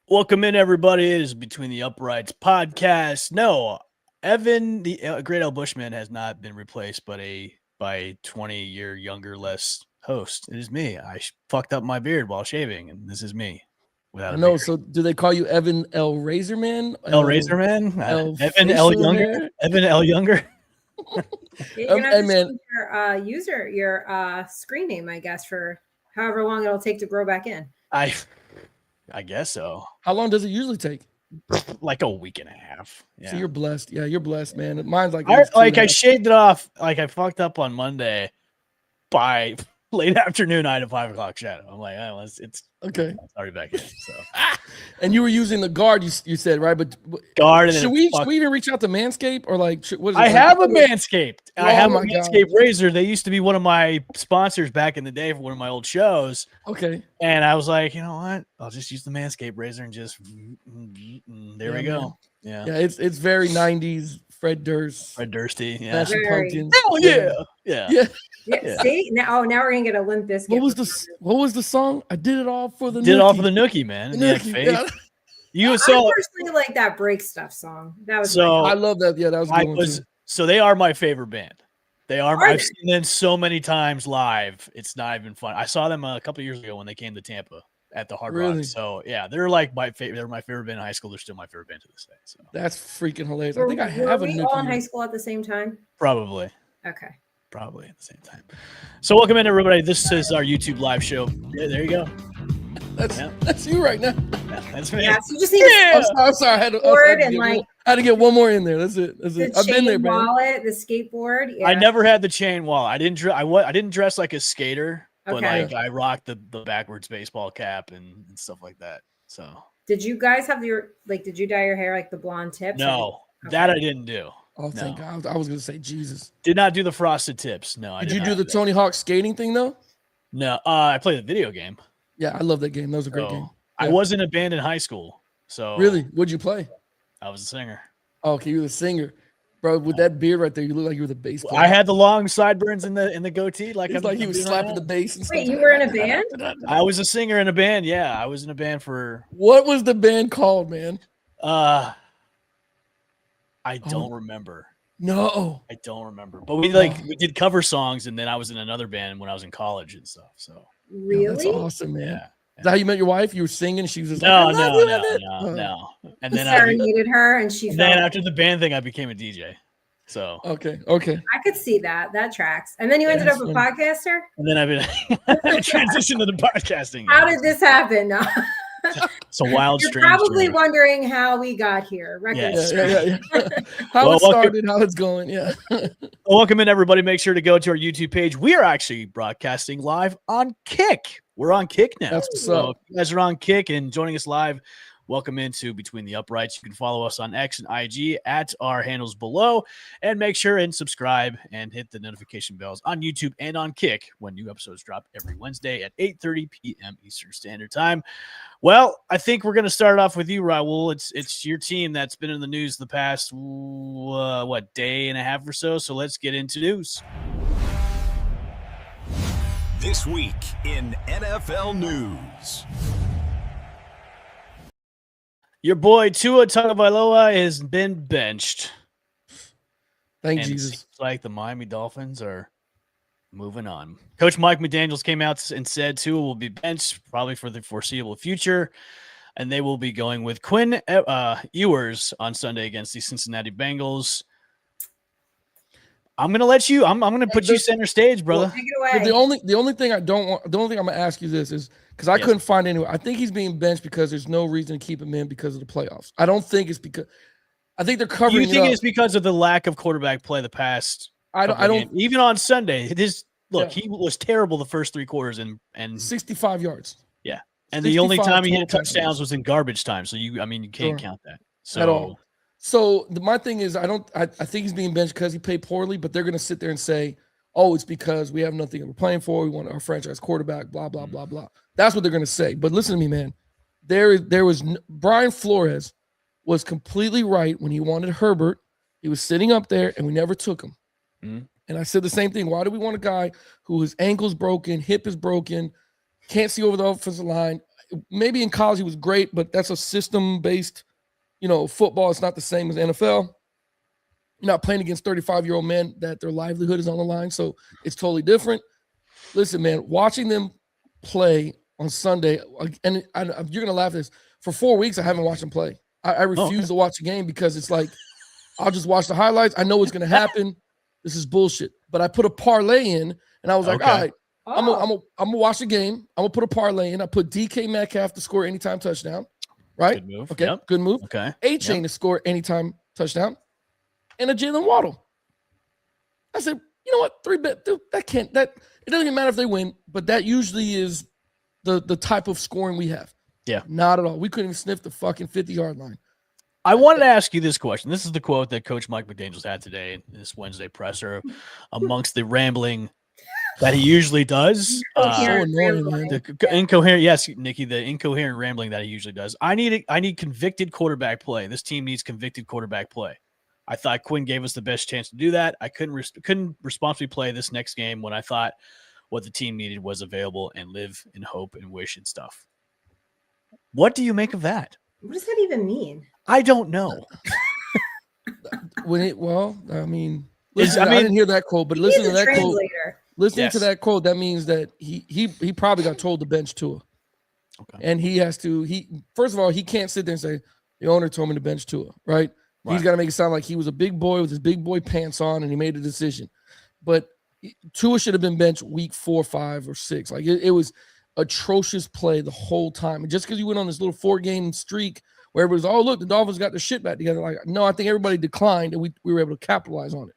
Welcome in, everybody. It is Between the Uprights podcast. No, Evan, the Great L. Bushman, has not been replaced by a 20-year younger, less host. It is me. I fucked up my beard while shaving, and this is me without I a know. beard. So, do they call you Evan L. Razorman? L. Razorman? L. Evan L. facial Younger? hair? Evan L. Younger? You're gonna have Hey, to man. change your screen name, I guess, for however long it'll take to grow back in. I guess so. How long does it usually take? Like a week and a half. Yeah. So you're blessed. Yeah, you're blessed, man. Mine's like I shaved it off. Like I fucked up on Monday. By late afternoon, I had a 5 o'clock shadow. I'm like, oh, it's okay. It's already back in. So, and you were using the guard. You said right, but guard. And should we even reach out to Manscaped or like what is it? I have a Manscaped. Oh, I have a my Manscaped God. razor. They used to be one of my sponsors back in the day for one of my old shows. Okay. And I was like, you know what? I'll just use the Manscaped razor and just there we go. Man. Yeah. Yeah, it's very 90s. Fred Durst. Fred Dursty. Yeah. Smashing Pumpkins. Hell yeah. Yeah. Yeah. Yeah. See now we're gonna get a Limp Bizkit. What was the song? I did it all for the Did it nookie. all for the nookie, man. The Like nookie, faith. yeah. You I saw personally like that break stuff song. That was so I love that. Yeah, that was a good one too. So they are my favorite band. They are. Are I've they? seen them so many times live. It's not even fun. I saw them a couple of years ago when they came to Tampa at the Hard Really? Rock. So yeah, they're like my favorite. They're my favorite band in high school. They're still my favorite band to this day. So That's freaking hilarious. Were, I think I were have a we all in nookie. high school at the same time? probably Okay. at the same time. So welcome in, everybody. This is our YouTube live show. Yeah, there you go. That's you right now. Yeah, that's me. Yeah. So you just need to I'm sorry. I had to get one more in there. That's it. the I've been there, chain man. wallet, the skateboard. Yeah. I never had the chain wallet. I didn't dress like a skater, but Okay. like I rocked the backwards baseball cap and stuff like that. So Did you guys have did you dye your hair like the blonde tips? no, Okay. that I didn't do. Oh, thank God. I was going to say Jesus. Did not do the frosted tips. No, I Did you not do the that. Tony Hawk skating thing, though? No, I played the video game. Yeah, I love that game. That was a great So, game. I Yeah. was in a band in high school. So Really? What'd you play? I was a singer. Oh, okay, you were the singer. Bro, with that beard right there, you look like you were the bass player. I had the long sideburns in the goatee. It's like he was doing slapping right the bass and stuff. Wait, you were in a band? now. I was a singer in a band. Yeah, I was in a band for What was the band called, man? I don't remember. No. I don't remember. But we did cover songs, and then I was in another band when I was in college and stuff. So Really? That's awesome, man. yeah. Is that how you met your wife? You were singing, she was just No. like, I love you, Evan. And You then serenaded her, and she. and then felt- after the band thing, I became a DJ. So Okay. I could see that. That tracks. And then you ended up that's a funny. podcaster. and then I've been transitioned to the podcasting. How did this happen? No. It's a wild, You're strange probably journey. wondering how we got here. Yes. Yeah. How Well, it started, how it's going. Yeah. Welcome in, everybody. Make sure to go to our YouTube page. We are actually broadcasting live on Kick. We're on Kick now. That's what's So up. if you guys are on Kick and joining us live, welcome into Between the Uprights. You can follow us on X and IG at our handles below, and make sure and subscribe and hit the notification bells on YouTube and on Kick when new episodes drop every Wednesday at 8:30 p.m. Eastern Standard Time. Well, I think we're going to start off with you, Raul. It's your team that's been in the news the past day and a half or so. So let's get into news. This week in NFL news. Your boy Tua Tagovailoa has been benched. Thank And it Jesus. seems like the Miami Dolphins are moving on. Coach Mike McDaniels came out and said Tua will be benched probably for the foreseeable future, and they will be going with Quinn Ewers on Sunday against the Cincinnati Bengals. I'm gonna let you. I'm gonna put you center stage, brother. Take it But away. the only thing I'm gonna ask you this is because I Yes. couldn't find anywhere. I think he's being benched because there's no reason to keep him in because of the playoffs. I don't think it's because I think they're You covering think it up. it's because of the lack of quarterback play the past? I couple don't games? Even on Sunday, Yeah. he was terrible the first three quarters, and 65 yards the only 65 time he hit total touchdowns touchdowns. was in garbage time. So you can't Sure. count that. at So all. So my thing is I think he's being benched because he played poorly, but they're gonna sit there and say, oh, it's because we have nothing we're playing for. We want our franchise quarterback, blah, blah, blah, blah. That's what they're gonna say. But listen to me, man. Brian Flores was completely right when he wanted Herbert. He was sitting up there and we never took him. Mhm. And I said the same thing. Why do we want a guy who his ankle's broken, hip is broken, can't see over the offensive line? maybe in college he was great, but that's a system-based, football. It's not the same as NFL. You're not playing against 35-year-old men that their livelihood is on the line, so it's totally different. Listen, man, watching them play on Sunday, and you're going to laugh at this. For 4 weeks, I haven't watched them play. I refuse to watch a game because it's like, I'll just watch the highlights. I know what's going to happen. This is bullshit. But I put a parlay in, and I was like, all right, I'm gonna watch the game. I'm gonna put a parlay in. I put DK Metcalf to score anytime touchdown. Right? Good move. Okay, good move. Okay. A-Chain to score anytime touchdown. And a Jalen Waddle. I said, you know what? 3-bet, it doesn't even matter if they win, but that usually is the type of scoring we have. Yeah. Not at all. We couldn't even sniff the fucking 50-yard line. I wanted to ask you this question. This is the quote that Coach Mike McDaniels had today in this Wednesday presser amongst the rambling that he usually does. So annoying, man. The incoherent, yes, Nikki, the incoherent rambling that he usually does. I need convicted quarterback play. This team needs convicted quarterback play. I thought Quinn gave us the best chance to do that. I couldn't responsibly play this next game when I thought what the team needed was available and live in hope and wish and stuff. What do you make of that? What does that even mean? I don't know. I didn't hear that quote, but listen to that quote. Listening to that quote, that means that he probably got told to bench Tua. Okay. And he has to, first of all, he can't sit there and say, the owner told me to bench Tua, right? He's got to make it sound like he was a big boy with his big boy pants on and he made a decision. But Tua should have been benched week 4, 5, or 6. Like it was atrocious play the whole time. And just because you went on this little 4-game streak where everybody's, oh, look, the Dolphins got their shit back together. Like, no, I think everybody declined and we were able to capitalize on it.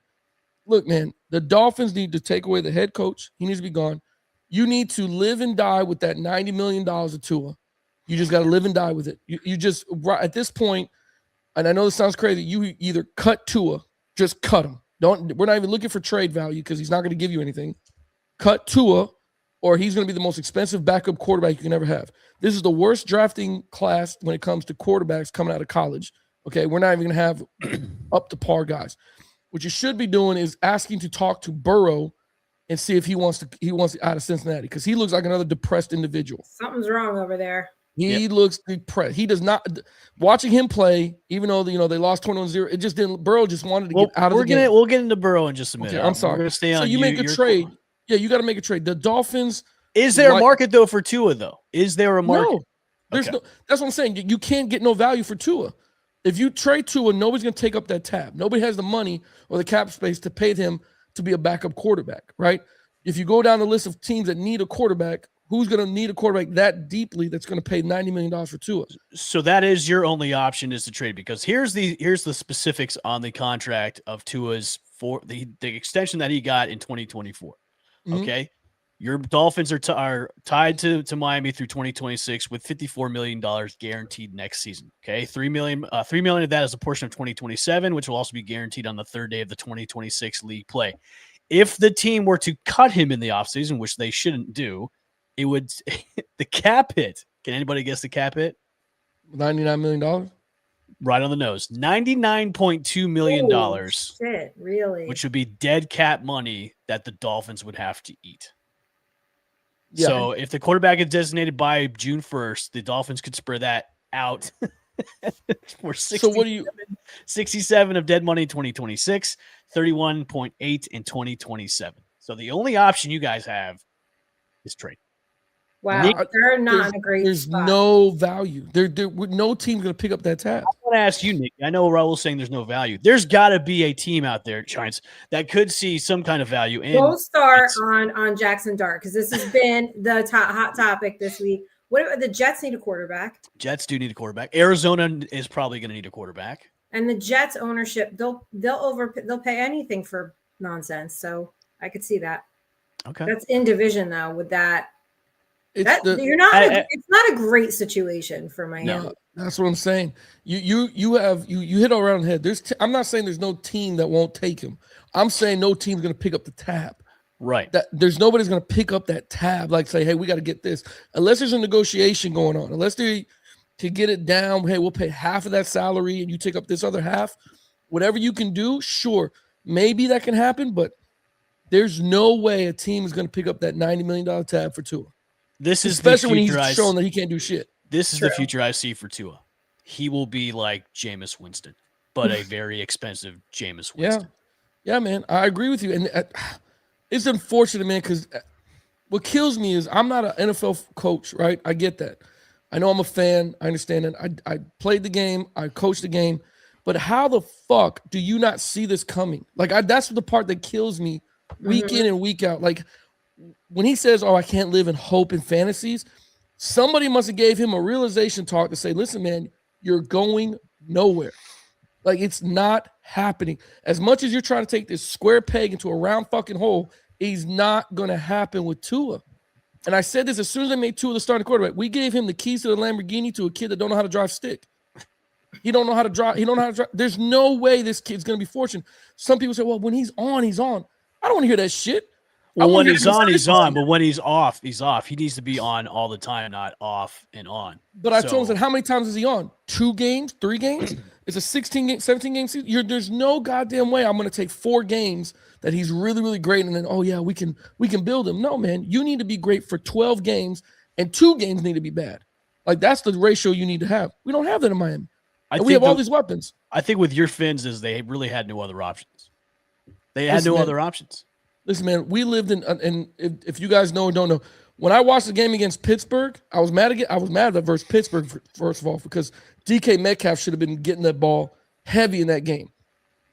Look, man, the Dolphins need to take away the head coach. He needs to be gone. You need to live and die with that $90 million of Tua. You just got to live and die with it. You just, at this point, and I know this sounds crazy, you either cut Tua, just cut him. We're not even looking for trade value because he's not going to give you anything. Cut Tua, or he's going to be the most expensive backup quarterback you can ever have. This is the worst drafting class when it comes to quarterbacks coming out of college. Okay, we're not even going to have up to par guys. What you should be doing is asking to talk to Burrow and see if he wants out of Cincinnati because he looks like another depressed individual. Something's wrong over there. He looks depressed. He does not. Watching him play, even though they lost 21-0, it just didn't. Burrow just wanted to get out of the game. We'll get into Burrow in just a minute. Okay, I'm sorry. We're gonna stay on. So you make a trade. Cool. Yeah, you got to make a trade. The Dolphins. Is there a market though for Tua though? Is there a market? No, there's no. That's what I'm saying. You can't get no value for Tua. If you trade Tua, nobody's going to take up that tab. Nobody has the money or the cap space to pay him to be a backup quarterback, right? If you go down the list of teams that need a quarterback, who's going to need a quarterback that deeply that's going to pay $90 million for Tua? So that is your only option is to trade because here's the specifics on the contract of Tua's for the extension that he got in 2024. Mm-hmm. Okay. Your Dolphins are tied to Miami through 2026 with $54 million guaranteed next season. Okay, $3 million of that is a portion of 2027, which will also be guaranteed on the third day of the 2026 league play. If the team were to cut him in the offseason, which they shouldn't do, it would the cap hit. Can anybody guess the cap hit? $99 million. Right on the nose. $99.2 million. Oh, shit, really? Which would be dead cap money that the Dolphins would have to eat. Yeah. So if the quarterback is designated by June 1st, the Dolphins could spread that out for 67 of dead money in 2026, 31.8 in 2027. So the only option you guys have is trade. Wow, they're not a great There's spot. No value. No team's going to pick up that tab. I want to ask you, Nick. I know Raul's saying there's no value. There's got to be a team out there, Giants, that could see some kind of value. We'll start on Jackson Dart because this has been the hot topic this week. What the Jets need a quarterback? Jets do need a quarterback. Arizona is probably going to need a quarterback. And the Jets ownership, they'll pay anything for nonsense. So I could see that. Okay, that's in division though. With that. It's not a great situation for Miami. No, that's what I'm saying. You hit all around the head. I'm not saying there's no team that won't take him. I'm saying no team's going to pick up the tab. Right. There's nobody's going to pick up that tab. Like say, hey, we got to get this. Unless there's a negotiation going on. Unless they can get it down. Hey, we'll pay half of that salary and you take up this other half. Whatever you can do, sure, maybe that can happen. But there's no way a team is going to pick up that $90 million tab for Tua. This is especially the when future he's shown that he can't do shit. This is True. the future I see for Tua. He will be like Jameis Winston, but a very expensive Jameis Winston. Yeah, man. I agree with you. And it's unfortunate, man, because what kills me is I'm not an NFL coach, right? I get that. I know I'm a fan. I understand that. I played the game. I coached the game. But how the fuck do you not see this coming? Like, that's the part that kills me week in and week out. Like, when he says, I can't live in hope and fantasies, somebody must have gave him a realization talk to say, listen, man, you're going nowhere. Like, it's not happening. As much as you're trying to take this square peg into a round fucking hole, it's not going to happen with Tua. And I said this as soon as I made Tua the starting quarterback. We gave him the keys to the Lamborghini to a kid that don't know how to drive stick. He don't know how to drive. He don't know how to drive. There's no way this kid's going to be fortunate. Some people say, well, when he's on, he's on. I don't want to hear that shit. Well, when he's on, he's on. But when he's off, he's off. He needs to be on all the time, not off and on. But I told him, how many times is he on? 2 games? 3 games? It's a 16-game, 17-game season. There's no goddamn way I'm going to take 4 games that he's really, really great, and then, we can build him. No, man. You need to be great for 12 games, and 2 games need to be bad. Like, that's the ratio you need to have. We don't have that in Miami. And we have all these weapons. I think with your Fins is they really had no other options. They had no other options. Listen, man, we lived in, and if you guys know or don't know, when I watched the game against Pittsburgh, I was mad at that versus Pittsburgh, first of all, because DK Metcalf should have been getting that ball heavy in that game.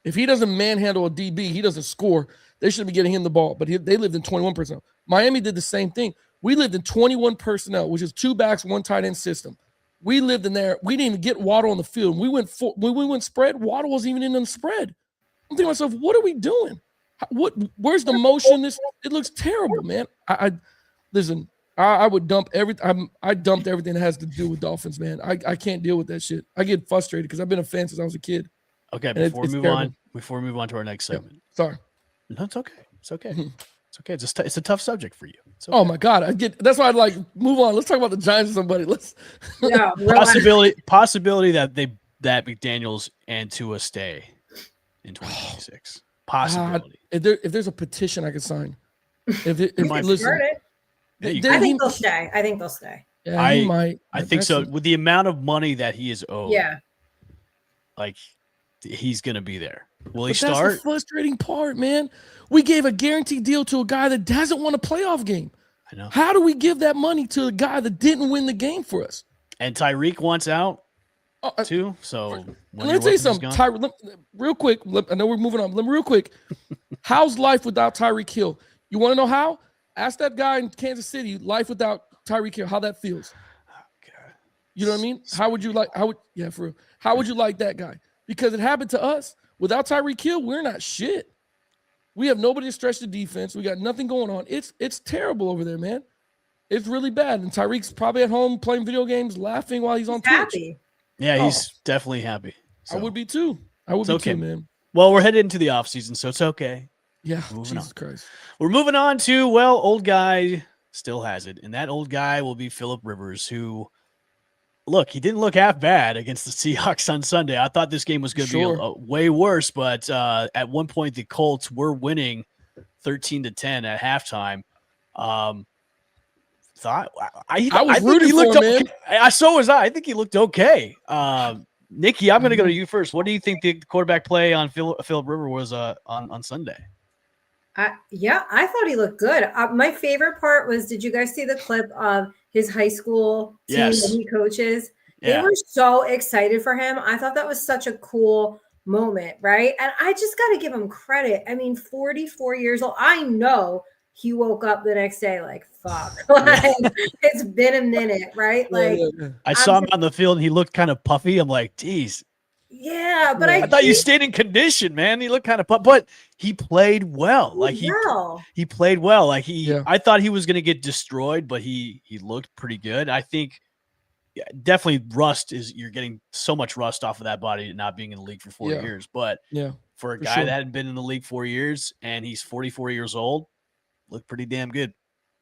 If he doesn't manhandle a DB, he doesn't score. They should be getting him the ball, but they lived in 21 personnel. Miami did the same thing. We lived in 21 personnel, which is 2 backs, 1 tight end system. We lived in there. We didn't even get Waddle on the field. When we went spread, Waddle wasn't even in the spread. I'm thinking to myself, what are we doing? Where's the motion? It looks terrible, man. Listen. I would dump everything. I dumped everything that has to do with Dolphins, man. I can't deal with that shit. I get frustrated because I've been a fan since I was a kid. Okay, before we move on to our next segment. Yeah, sorry. No, it's okay. It's okay. It's okay. It's a tough subject for you. Okay. Oh my God, that's why I'd like move on. Let's talk about the Giants or somebody. Possibility that McDaniels and Tua stay in 2026. Possibility. If there's a petition I could sign. Listen, I think they'll stay. Yeah, he might. I think so. With the amount of money that he is owed. Yeah. Like, he's going to be there. Will he That's start? the frustrating part, man. We gave a guaranteed deal to a guy that doesn't want a playoff game. I know. How do we give that money to a guy that didn't win the game for us? And Tyreek wants out too. So let me tell you something. Real quick. I know we're moving on. Real quick. How's life without Tyreek Hill? You want to know how? Ask that guy in Kansas City, life without Tyreek Hill, how that feels. God. You know what I mean? For real. How would you like that guy? Because it happened to us. Without Tyreek Hill, we're not shit. We have nobody to stretch the defense. We got nothing going on. It's terrible over there, man. It's really bad. And Tyreek's probably at home playing video games, laughing while he's on happy. Twitch. Yeah, he's definitely happy. So. I would be too. Man. Well, we're headed into the offseason, so it's okay. Yeah, Jesus Christ. We're moving on to, old guy still has it. And that old guy will be Phillip Rivers, who, look, he didn't look half bad against the Seahawks on Sunday. I thought this game was going to be way worse, but at one point the Colts were winning 13-10 at halftime. I was rooting for him, man. So was I. I think he looked okay. Nikki, I'm going to go to you first. What do you think the quarterback play on Phillip Rivers was on Sunday? I thought he looked good. My favorite part was, did you guys see the clip of his high school team that he coaches? Yeah. They were so excited for him. I thought that was such a cool moment, right? And I just got to give him credit. I mean, 44 years old. I know he woke up the next day like, fuck. It's been a minute, right? I saw him on the field and he looked kind of puffy. I'm like, geez. Yeah, but I thought you stayed in condition, man. He looked kind of, but he played well. He played well. I thought he was going to get destroyed, but he looked pretty good. I think definitely you're getting so much rust off of that body not being in the league for 4 years. But for a guy that hadn't been in the league 4 years and he's 44 years old, looked pretty damn good.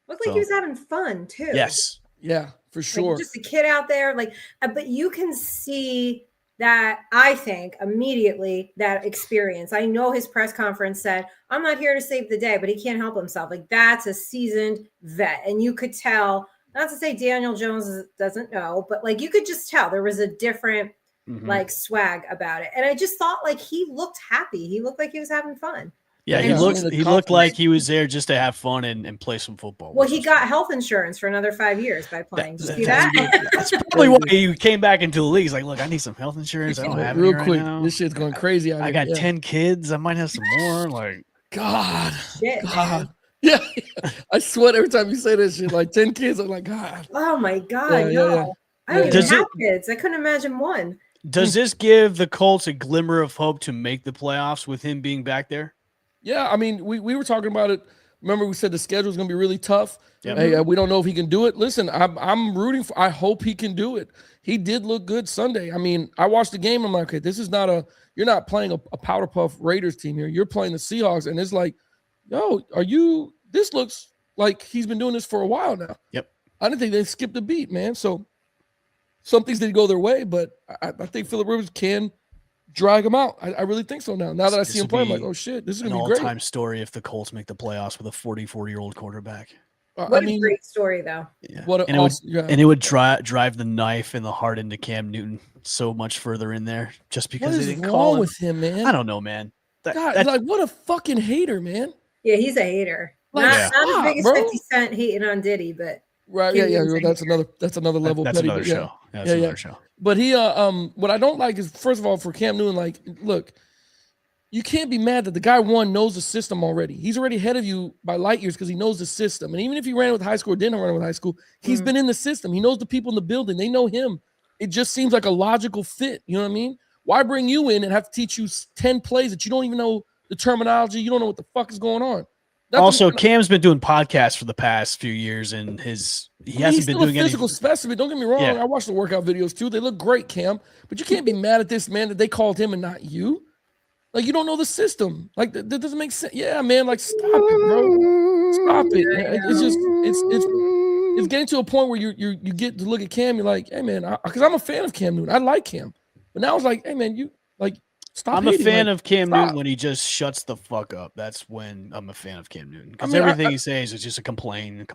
Looked like he was having fun too. Yes. Yeah, for sure. Just a kid out there, but you can see that, I think, immediately, that experience. I know his press conference said, I'm not here to save the day, but he can't help himself. That's a seasoned vet. And you could tell not to say Daniel Jones doesn't know, but like you could just tell there was a different like swag about it. And I just thought like he looked happy. He looked like he was having fun. Yeah, he looked like he was there just to have fun and play some football. Well, he got health insurance for another 5 years by playing. Did you see that? That's probably why he came back into the league. He's like, look, I need some health insurance. I don't have it real quick. Right now. This shit's going crazy. I got 10 kids. I might have some more. Like, God. Shit, God. Yeah. I sweat every time you say this shit. Like 10 kids. I'm like, God. Oh my God. No. I don't even have kids. I couldn't imagine one. Does this give the Colts a glimmer of hope to make the playoffs with him being back there? Yeah, I mean, we were talking about it. Remember, we said the schedule is going to be really tough. Yep. Hey, we don't know if he can do it. Listen, I'm rooting for. I hope he can do it. He did look good Sunday. I mean, I watched the game. I'm like, okay, this is not you're not playing a powder puff Raiders team here. You're playing the Seahawks, and it's like, yo, this looks like he's been doing this for a while now. Yep. I didn't think they skipped a beat, man. So some things didn't go their way, but I think Phillip Rivers can drag him out. I really think so now. Now that I see him play, I'm like, oh shit, this is gonna be great. All-time story if the Colts make the playoffs with a 44-year-old quarterback. What a great story, though. Yeah. And it would drive the knife in the heart into Cam Newton so much further in there just because they didn't call him. With him, man? I don't know, man. God, like what a fucking hater, man. Yeah, he's a hater. Not as big as 50 Cent hating on Diddy, but right, that's another level. That's another show. That's another show. But he, what I don't like is, first of all, for Cam Newton, like, look, you can't be mad that the guy knows the system already. He's already ahead of you by light years because he knows the system. And even if he ran it with high school or didn't run it with high school, he's been in the system. He knows the people in the building. They know him. It just seems like a logical fit. You know what I mean? Why bring you in and have to teach you 10 plays that you don't even know the terminology? You don't know what the fuck is going on. Also, Cam's been doing podcasts for the past few years, and he hasn't been doing a physical specimen. Don't get me wrong. Yeah. I watched the workout videos too. They look great, Cam. But you can't be mad at this man that they called him and not you. Like, you don't know the system. Like, that doesn't make sense. Yeah, man. Like, stop it, bro. Stop it. Man. It's just it's getting to a point where you get to look at Cam. You're like, hey, man, because I'm a fan of Cam Newton. I like Cam. But now it's like, hey, man, you like. Stop I'm a fan of Cam Newton when he just shuts the fuck up. That's when I'm a fan of Cam Newton. Because everything he says is just a complain.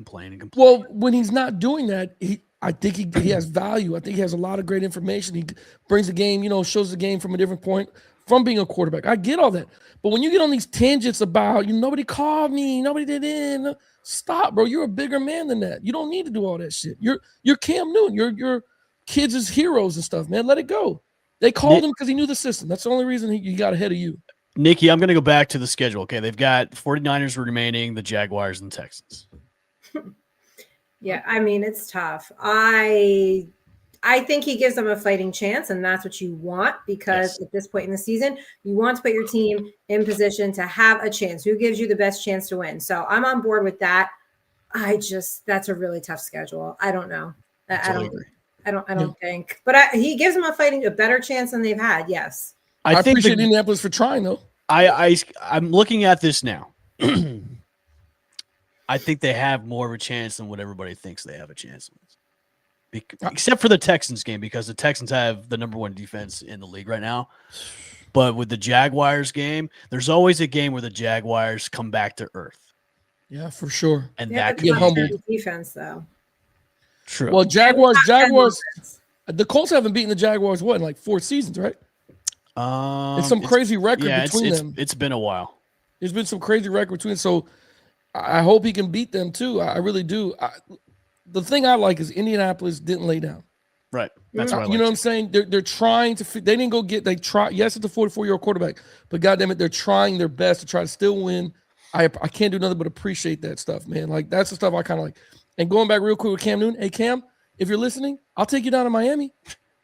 Well, when he's not doing that, I think he has value. I think he has a lot of great information. He brings the game, shows the game from a different point from being a quarterback. I get all that. But when you get on these tangents about, nobody called me, nobody did it, stop, bro. You're a bigger man than that. You don't need to do all that shit. You're Cam Newton. Your kids is heroes and stuff, man. Let it go. They called him because he knew the system. That's the only reason he got ahead of you. Nikki, I'm going to go back to the schedule. Okay, they've got 49ers remaining, the Jaguars, and the Texans. Yeah, I mean, it's tough. I think he gives them a fighting chance, and that's what you want because at this point in the season, you want to put your team in position to have a chance. Who gives you the best chance to win? So I'm on board with that. That's a really tough schedule. I don't know. I don't agree. I don't think, but he gives them a better chance than they've had. Yes, I appreciate Indianapolis for trying though. I'm looking at this now. I think they have more of a chance than what everybody thinks they have a chance with, except for the Texans game because the Texans have the number 1 defense in the league right now. But with the Jaguars game, there's always a game where the Jaguars come back to earth. Yeah, for sure, and that get humbled. Defense though. True. Well, Jaguars. The Colts haven't beaten the Jaguars in like 4 seasons, right? It's some crazy record between them. It's been a while. There's been some crazy record between them. So I hope he can beat them too. I really do. The thing I like is Indianapolis didn't lay down. Right. That's what I like. You know what I'm saying? They're trying to. They didn't go get. They try. Yes, it's a 44-year-old quarterback, but goddamn it, they're trying their best to try to still win. I can't do nothing but appreciate that stuff, man. Like that's the stuff I kind of like. And going back real quick with Cam Newton. Hey, Cam, if you're listening, I'll take you down to Miami.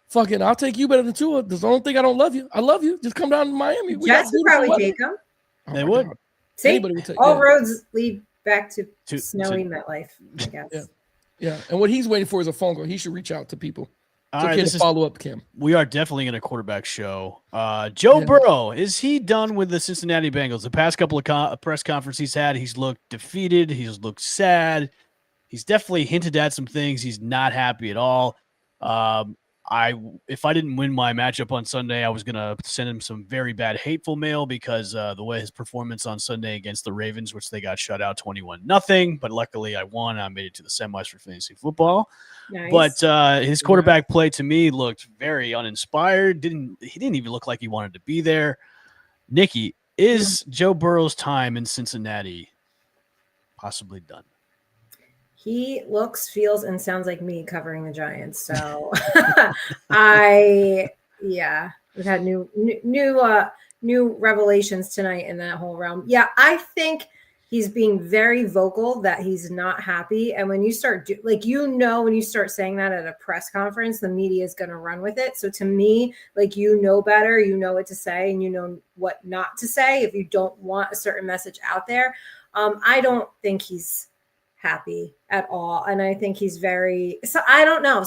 Fucking, I'll take you better than Tua. That's the only thing I don't love you. I love you. Just come down to Miami. Jets would probably take him. They would. See, all roads lead back to snowy MetLife, I guess. Yeah. And what he's waiting for is a phone call. He should reach out to people. All right, this is follow up, Cam. We are definitely in a quarterback show. Joe Burrow, is he done with the Cincinnati Bengals? The past couple of press conferences he's had, he's looked defeated. He's looked sad. He's definitely hinted at some things. He's not happy at all. if I didn't win my matchup on Sunday, I was going to send him some very bad hateful mail because the way his performance on Sunday against the Ravens, which they got shut out 21-0, but luckily I won. I made it to the semis for fantasy football. Nice. But his quarterback play to me looked very uninspired. He didn't even look like he wanted to be there. Nikki, is Joe Burrow's time in Cincinnati possibly done? He looks, feels, and sounds like me covering the Giants. So we've had new revelations tonight in that whole realm. Yeah, I think he's being very vocal that he's not happy. And when you start when you start saying that at a press conference, the media is going to run with it. So to me, you know better, you know what to say, and you know what not to say if you don't want a certain message out there. I don't think he's happy at all. And I think he's I don't know,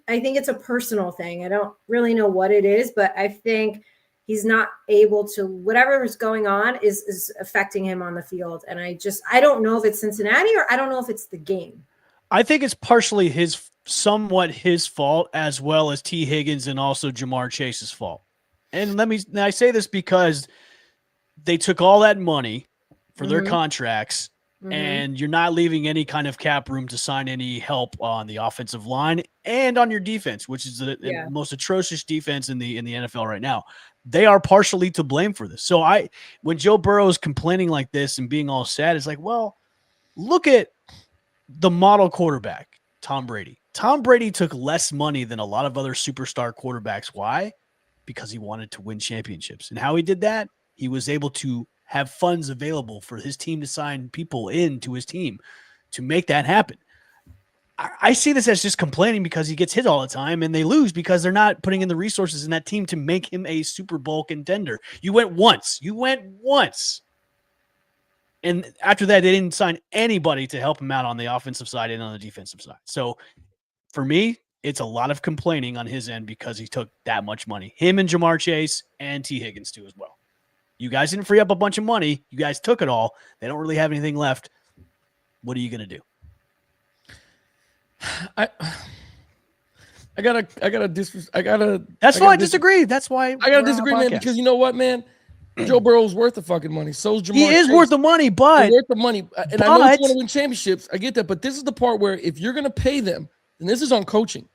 I think it's a personal thing. I don't really know what it is, but I think he's not able to, whatever is going on is affecting him on the field. And I don't know if it's Cincinnati or I don't know if it's the game. I think it's partially somewhat his fault, as well as T. Higgins and also Jamar Chase's fault. And I say this because they took all that money for their contracts, and you're not leaving any kind of cap room to sign any help on the offensive line and on your defense, which is the most atrocious defense in the NFL right now. They are partially to blame for this. So when Joe Burrow is complaining like this and being all sad, it's like, well, look at the model quarterback, Tom Brady. Tom Brady took less money than a lot of other superstar quarterbacks. Why? Because he wanted to win championships. And how he did that, he was able to have funds available for his team to sign people into his team to make that happen. I see this as just complaining because he gets hit all the time and they lose because they're not putting in the resources in that team to make him a Super Bowl contender. You went once. And after that, they didn't sign anybody to help him out on the offensive side and on the defensive side. So for me, it's a lot of complaining on his end because he took that much money. Him and Jamar Chase and T. Higgins too as well. You guys didn't free up a bunch of money. You guys took it all. They don't really have anything left. What are you going to do? That's why I disagree. That's why I gotta disagree, man, because you know what, man? Joe Burrow's worth the fucking money. So's Jamar. He is worth the money, but he's worth the money. And I know you want to win championships. I get that, but this is the part where if you're gonna pay them, then this is on coaching.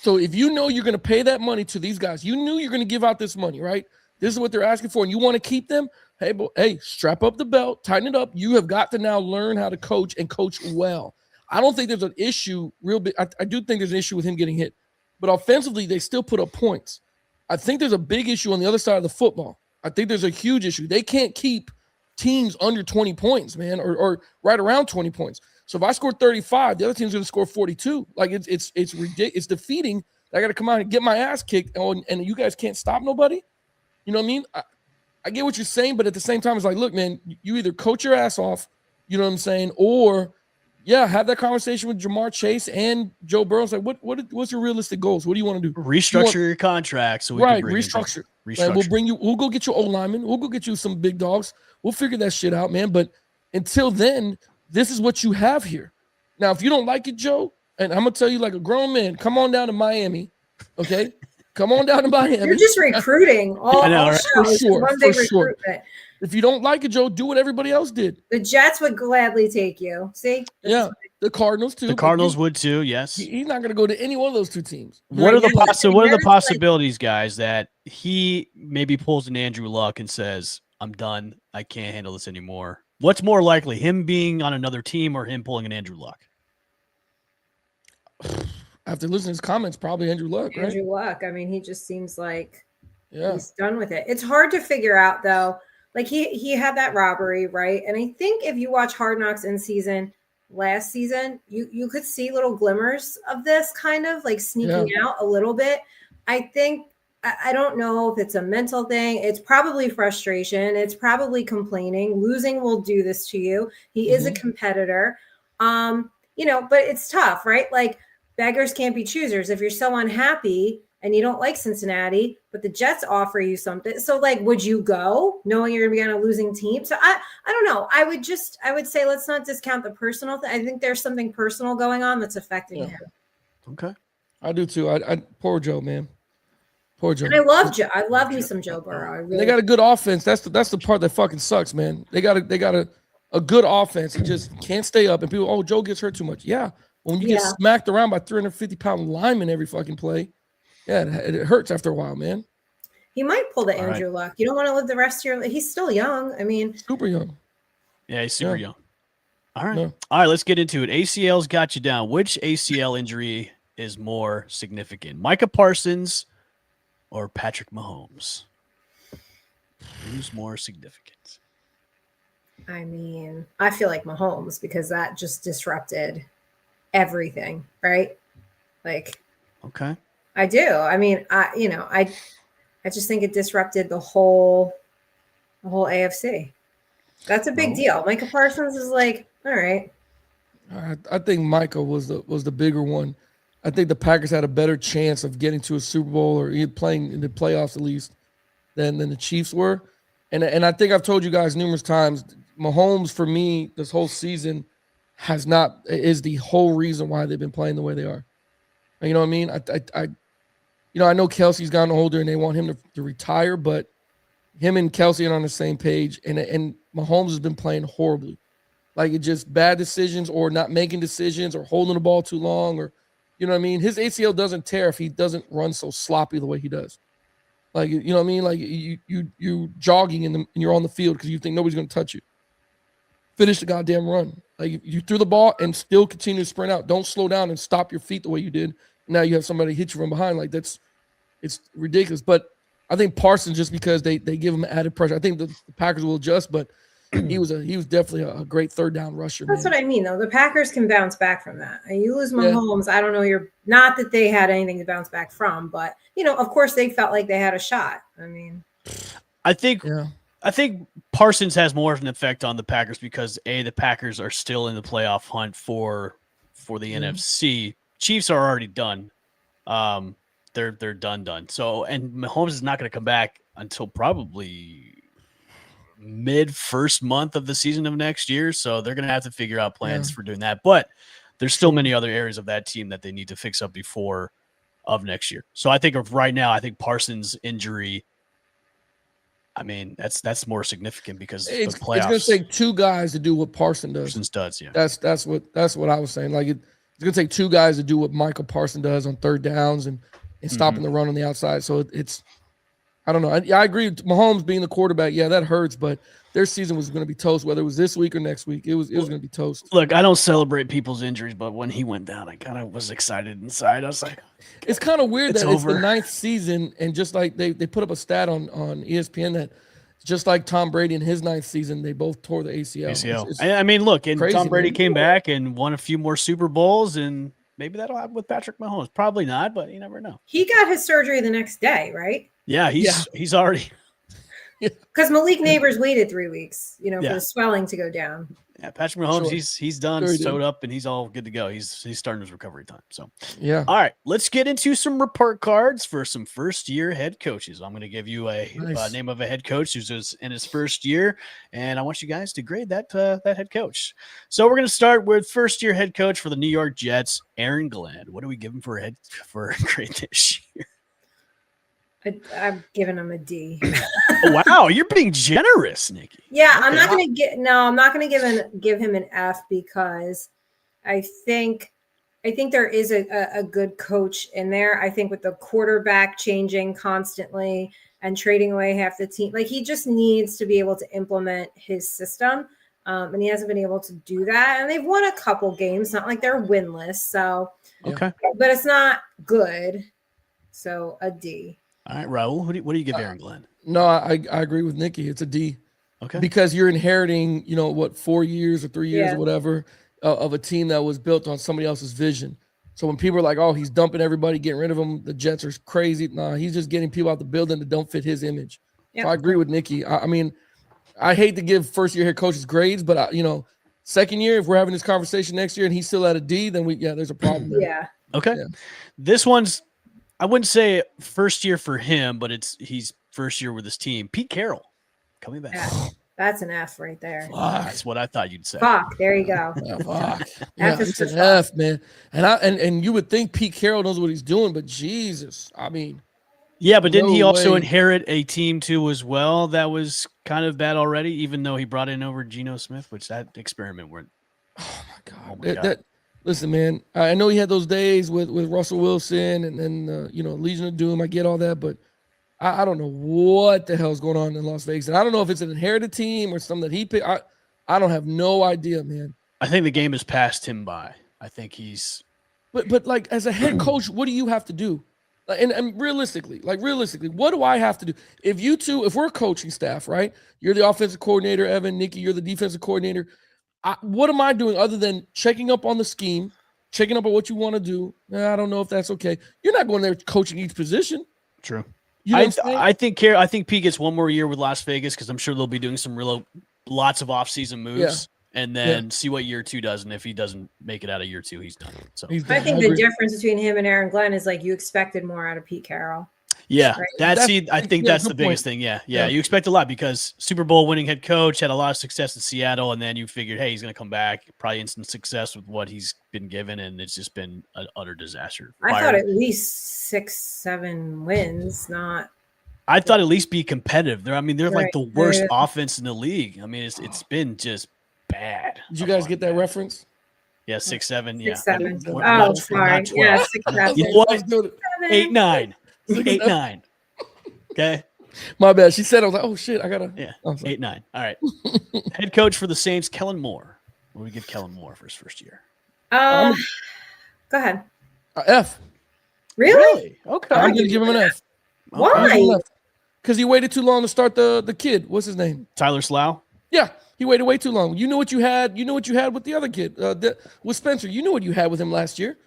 So if you know you're gonna pay that money to these guys, you knew you're gonna give out this money, right? This is what they're asking for, and you want to keep them. Hey, strap up the belt, tighten it up. You have got to now learn how to coach and coach well. I don't think there's an issue real big. I do think there's an issue with him getting hit, but offensively, they still put up points. I think there's a big issue on the other side of the football. I think there's a huge issue. They can't keep teams under 20 points, man, or right around 20 points. So if I score 35, the other team's going to score 42. Like it's ridiculous. It's defeating. I got to come out and get my ass kicked, and you guys can't stop nobody. You know what I mean? I get what you're saying, but at the same time, it's like, look, man, you either coach your ass off, you know what I'm saying, or have that conversation with Jamar Chase and Joe Burrow. It's like, what's your realistic goals? What do you want to do? Restructure your contract so we can bring restructure. Like, we'll go get you O-linemen. We'll go get you some big dogs. We'll figure that shit out, man. But until then, this is what you have here. Now, if you don't like it, Joe, and I'm gonna tell you like a grown man, come on down to Miami, okay? Come on down to Miami. You're just recruiting all for sure. If you don't like it, Joe, do what everybody else did. The Jets would gladly take you. See? The Cardinals too. The Cardinals would too. Yes. He's not going to go to any one of those two teams. What are the possibilities, guys, that he maybe pulls an Andrew Luck and says, "I'm done. I can't handle this anymore"? What's more likely, him being on another team or him pulling an Andrew Luck? After listening to his comments, probably Andrew Luck, right? Andrew Luck. I mean, he just seems like he's done with it. It's hard to figure out, though. Like, he had that robbery, right? And I think if you watch Hard Knocks in season last season, you could see little glimmers of this kind of like sneaking out a little bit. I think, I don't know if it's a mental thing. It's probably frustration. It's probably complaining. Losing will do this to you. He is a competitor. But it's tough, right? Like, beggars can't be choosers. If you're so unhappy and you don't like Cincinnati, but the Jets offer you something. So, like, would you go knowing you're going to be on a losing team? So I don't know. I would say, let's not discount the personal thing. I think there's something personal going on that's affecting him. Okay. I do too. I poor Joe, man. Poor Joe. And I love Joe. I love me some Joe Burrow. They got a good offense. That's the part that fucking sucks, man. They got a good offense. It just can't stay up. And people, oh, Joe gets hurt too much. Yeah. When you get smacked around by 350-pound linemen every fucking play, yeah, it hurts after a while, man. He might pull the Andrew Luck. You don't want to live the rest of your life. He's still young. I mean, super young. Yeah, he's super young. All right. All right, let's get into it. ACL's got you down. Which ACL injury is more significant? Micah Parsons or Patrick Mahomes? Who's more significant? I mean, I feel like Mahomes because that just disrupted everything, right? Like, okay. I do. I mean, I just think it disrupted the whole AFC. That's a big deal. Micah Parsons is like, all right. I think Micah was the bigger one. I think the Packers had a better chance of getting to a Super Bowl or playing in the playoffs at least than the Chiefs were. And I think I've told you guys numerous times, Mahomes for me this whole season is the whole reason why they've been playing the way they are. You know what I mean? I know Kelsey's gotten older and they want him to retire, but him and Kelsey are on the same page, and Mahomes has been playing horribly. Like, it just bad decisions or not making decisions or holding the ball too long, or you know what I mean? His ACL doesn't tear if he doesn't run so sloppy the way he does. Like, you know what I mean? Like you jogging and you're on the field because you think nobody's going to touch you. Finish the goddamn run. Like, you threw the ball and still continue to sprint out. Don't slow down and stop your feet the way you did. Now you have somebody hit you from behind. Like, it's ridiculous. But I think Parsons, just because they give him added pressure, I think the Packers will adjust, but he was definitely a great third down rusher. That's what I mean, though. The Packers can bounce back from that. And you lose Mahomes, I don't know. You're not that they had anything to bounce back from, but of course they felt like they had a shot. I mean, I think Parsons has more of an effect on the Packers because the Packers are still in the playoff hunt for the NFC. Chiefs are already done. They're done. So, and Mahomes is not going to come back until probably mid first month of the season of next year. So they're going to have to figure out plans for doing that. But there's still many other areas of that team that they need to fix up before of next year. So I think of right now, I think Parsons' injury, I mean, that's more significant because the playoffs. It's going to take two guys to do what Parsons does. Parsons does, yeah. That's what I was saying. Like, it's going to take two guys to do what Michael Parsons does on third downs and stopping the run on the outside. So it's I don't know. I agree with Mahomes being the quarterback. Yeah, that hurts, but their season was going to be toast, whether it was this week or next week. It was going to be toast. Look, I don't celebrate people's injuries, but when he went down, I kind of was excited inside. I was like, it's kind of weird that it's the 9th season, and just like they put up a stat on ESPN that just like Tom Brady in his 9th season, they both tore the ACL. I mean, look, and crazy, Tom Brady came back and won a few more Super Bowls, and maybe that'll happen with Patrick Mahomes. Probably not, but you never know. He got his surgery the next day, right? Yeah, he's already. Because Malik Neighbors waited 3 weeks, for the swelling to go down. Yeah, Patrick Mahomes, he's done, sewed up, and he's all good to go. He's starting his recovery time. So, yeah. All right, let's get into some report cards for some first-year head coaches. I'm going to give you a name of a head coach who's in his first year, and I want you guys to grade that head coach. So we're going to start with first-year head coach for the New York Jets, Aaron Glenn. What do we give him for a grade this year? I'm giving him a D. Wow, you're being generous, Nikki. Yeah, okay. I'm not going to give him an F because I think there is a good coach in there. I think with the quarterback changing constantly and trading away half the team, like he just needs to be able to implement his system. And he hasn't been able to do that. And they've won a couple games, not like they're winless. So, okay, but it's not good. So a D. All right, Raul, what do you give Aaron Glenn? No, I agree with Nikki. It's a D. Okay. Because you're inheriting, 4 years or 3 years or whatever of a team that was built on somebody else's vision. So when people are like, oh, he's dumping everybody, getting rid of them, the Jets are crazy. Nah, he's just getting people out the building that don't fit his image. Yep. So I agree with Nikki. I mean, I hate to give first-year head coaches grades, but, second year, if we're having this conversation next year and he's still at a D, then there's a problem there. Yeah. Okay. Yeah. This one's, I wouldn't say first year for him, but he's first year with his team. Pete Carroll coming back. That's an F right there. Fuck. That's what I thought you'd say. Fuck. There you go. Yeah, fuck. F is It's for an fuck. F, man. And you would think Pete Carroll knows what he's doing, but Jesus, I mean. Yeah, but didn't he also way. inherit a team too as well that was kind of bad already, even though he brought in over Geno Smith, which that experiment went. Oh my God. Listen, man, I know he had those days with Russell Wilson and then Legion of Doom. I get all that, but I don't know what the hell's going on in Las Vegas. And I don't know if it's an inherited team or something that he picked. I don't have no idea, man. I think the game has passed him by. I think he's But like as a head coach, what do you have to do? And realistically, what do I have to do? If we're a coaching staff, right? You're the offensive coordinator, Evan, Nikki, you're the defensive coordinator. What am I doing other than checking up on the scheme, checking up on what you want to do? I don't know if that's okay. You're not going there coaching each position. true. You know I think Pete gets one more year with Las Vegas because I'm sure they'll be doing some lots of offseason moves. And then see what year 2 does. And if he doesn't make it out of year 2, he's done. So I think the difference between him and Aaron Glenn is like you expected more out of Pete Carroll. Yeah, right? I think that's the biggest thing. Yeah. You expect a lot because Super Bowl winning head coach had a lot of success in Seattle, and then you figured, hey, he's going to come back, probably instant success with what he's been given, and it's just been an utter disaster. I thought at least 6-7 wins, not. I thought at least be competitive. They're like the worst Yeah. offense in the league. I mean, it's been just bad. Did you guys get that reference? Yeah, 6-7. Yeah, 6-7. We're Oh, not sorry. 12. Yeah, 6-7. You know what? 7. 8-9. 8-9. Okay. My bad. She said, I was like, oh shit, I gotta. Yeah. I'm sorry. 8-9. All right. Head coach for the Saints, Kellen Moore. What do we give Kellen Moore for his first year? Go ahead. F. Really? Okay. I'm gonna give him an F. Why? Because he waited too long to start the kid. What's his name? Tyler Slough. Yeah, he waited way too long. You know what you had. You know what you had with the other kid, with Spencer. You know what you had with him last year.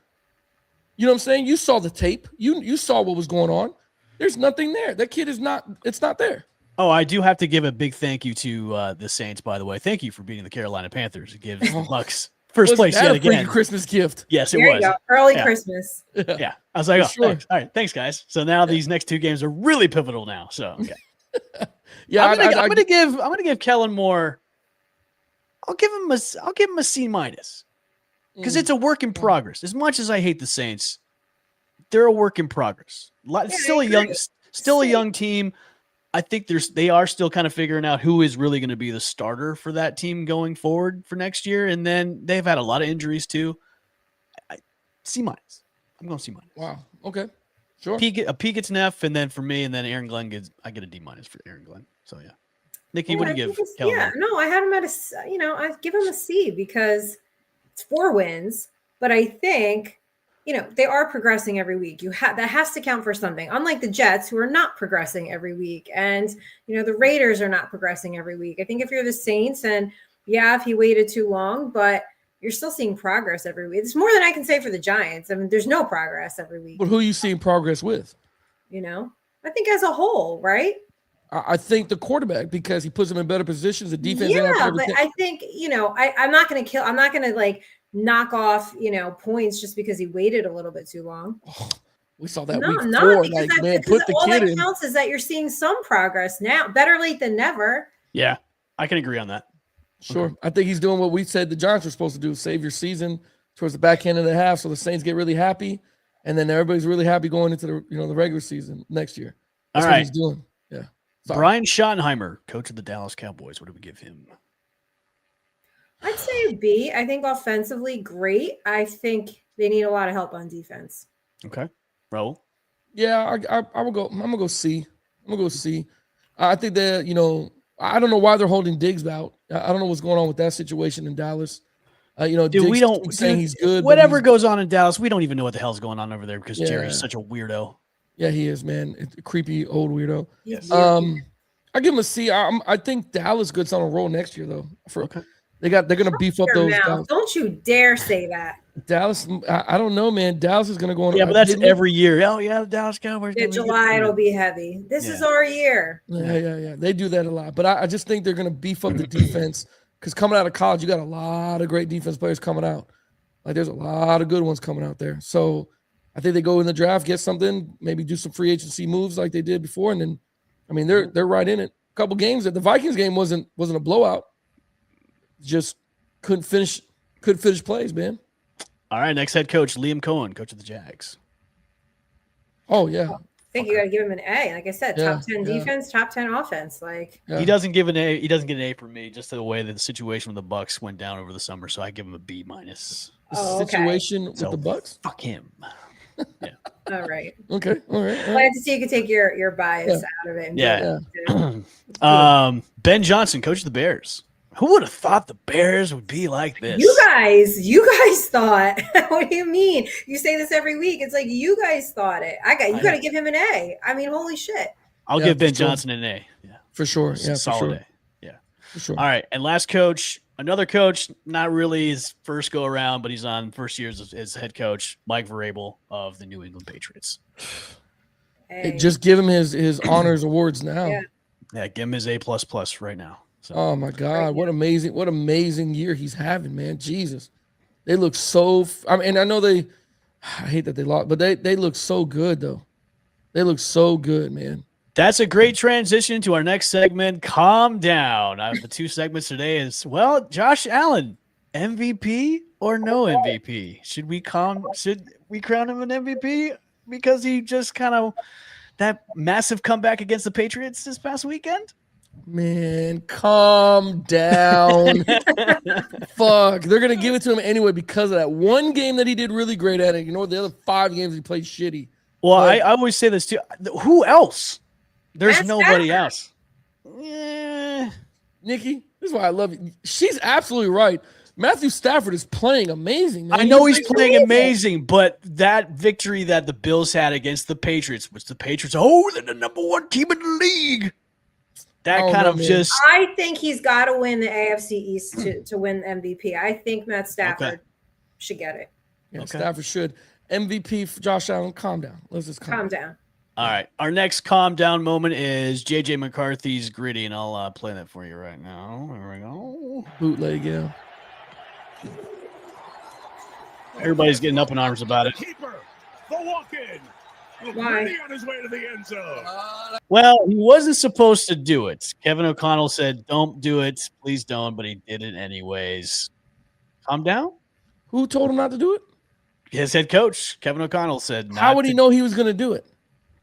You know what I'm saying? You saw the tape. You saw what was going on. There's nothing there. That kid is not. It's not there. Oh, I do have to give a big thank you to the Saints, by the way. Thank you for beating the Carolina Panthers. It gives the Bucks first place yet again. Christmas gift. Yes, it There was. you go. Early Yeah. Christmas. Yeah. I was like, For sure. thanks. All right. Thanks, guys. So now these next 2 games are really pivotal now. So, okay. Yeah, I'm gonna give Kellen Moore. I'll give him a C- because it's a work in progress. As much as I hate the Saints, they're a work in progress. Still a young team. I think they are still kind of figuring out who is really going to be the starter for that team going forward for next year. And then they've had a lot of injuries too. C-. I'm going C-. Wow. Okay. Sure. P gets an F, and then for me, and then Aaron Glenn I get a D- for Aaron Glenn. So yeah. Nikki, what do you give Kellen Moore? No, I had him at I give him a C because it's 4 wins, but I think they are progressing every week. That has to count for something. Unlike the Jets, who are not progressing every week, and the Raiders are not progressing every week. I think if you're the Saints, and if he waited too long, but you're still seeing progress every week. It's more than I can say for the Giants. I mean, there's no progress every week. But who are you seeing progress with? I think as a whole, right? I think the quarterback, because he puts them in better positions. The defense. Yeah, but I think I'm not going to I'm not going to like knock off points just because he waited a little bit too long. Oh, we saw that No, week not 4. because Like, man, put the all kid that in. counts is that you're seeing some progress now. Better late than never. Yeah, I can agree on that. Sure. Okay. I think he's doing what we said the Giants were supposed to do, save your season towards the back end of the half so the Saints get really happy, and then everybody's really happy going into the regular season next year. That's All what right. he's doing. Yeah. Sorry. Brian Schottenheimer, coach of the Dallas Cowboys. What do we give him? I'd say a B. I think offensively, great. I think they need a lot of help on defense. Okay. Raul? Yeah, I will go. I'm gonna go C. I'm gonna go C. I think that I don't know why they're holding Diggs out. I don't know what's going on with that situation in Dallas. Dude, Diggs we don't keeps saying he's good. but Whatever goes on in Dallas, we don't even know what the hell's going on over there because Jerry's such a weirdo. Yeah, he is, man. A creepy old weirdo. Yes. I give him a C. I think Dallas gets on a roll next year though. Okay. They're gonna beef up those guys. Don't you dare say that. Dallas, I don't know, man. Dallas is gonna go on. Yeah, but that's every year. Oh yeah, the Dallas Cowboys. In July it'll be heavy. This is our year. Yeah. They do that a lot, but I just think they're gonna beef up the defense because coming out of college, you got a lot of great defense players coming out. Like there's a lot of good ones coming out there. So I think they go in the draft, get something, maybe do some free agency moves like they did before, and then, I mean, they're right in it. couple games. The Vikings game wasn't a blowout. Just couldn't finish plays, man. All right, next head coach, Liam Cohen, coach of the Jags. Oh, yeah. I think you got to give him an A. Like I said, top 10 defense, top 10 offense. Like he doesn't give an A. He doesn't get an A from me. Just the way that the situation with the Bucks went down over the summer, so I give him a B minus. Situation with the Bucks. Fuck him. Yeah. All right. Okay. All right. Glad to see you can take your bias out of it. Ben Johnson, coach of the Bears. Who would have thought the Bears would be like this? You guys thought. What do you mean? You say this every week. It's like you guys thought it. You got to give him an A. I mean, holy shit. I'll give Ben Johnson an A. Yeah, for sure. Yeah, solid A. Yeah, for sure. All right, and last coach, another coach, not really his first go around, but he's on first year as head coach, Mike Vrabel of the New England Patriots. Hey, just give him his honors awards now. Yeah, give him his A++ right now. So. Oh my God, what amazing year he's having, man. Jesus. They look so I know I hate that they lost, but they look so good though. They look so good, man. That's a great transition to our next segment, Calm Down. The two segments today is, Josh Allen, MVP or no MVP? Should we crown him an MVP because he just kind of that massive comeback against the Patriots this past weekend? Man, calm down. Fuck. They're going to give it to him anyway because of that one game that he did really great at. The other 5 games he played shitty. Well, I always say this too. Who else? There's nobody else. Nikki, this is why I love you. She's absolutely right. Matthew Stafford is playing amazing, man. I know he's playing amazing, but that victory that the Bills had against the Patriots, which the Patriots, they're the number 1 team in the league. I think he's got to win the AFC East to win MVP. I think Matt Stafford should get it. Yeah, Stafford should. MVP for Josh Allen. Calm down. Let's just calm down. All right. Our next calm down moment is J.J. McCarthy's Gritty, and I'll play that for you right now. Here we go. Bootleg, yeah. Everybody's getting up in arms about it. Keeper, the walk-in. Why? On his way to the end zone. Well, he wasn't supposed to do it. Kevin O'Connell said, "Don't do it, please don't," but he did it anyways. Calm down. Who told him not to do it? His head coach, Kevin O'Connell, said. How would he know he was going to do it?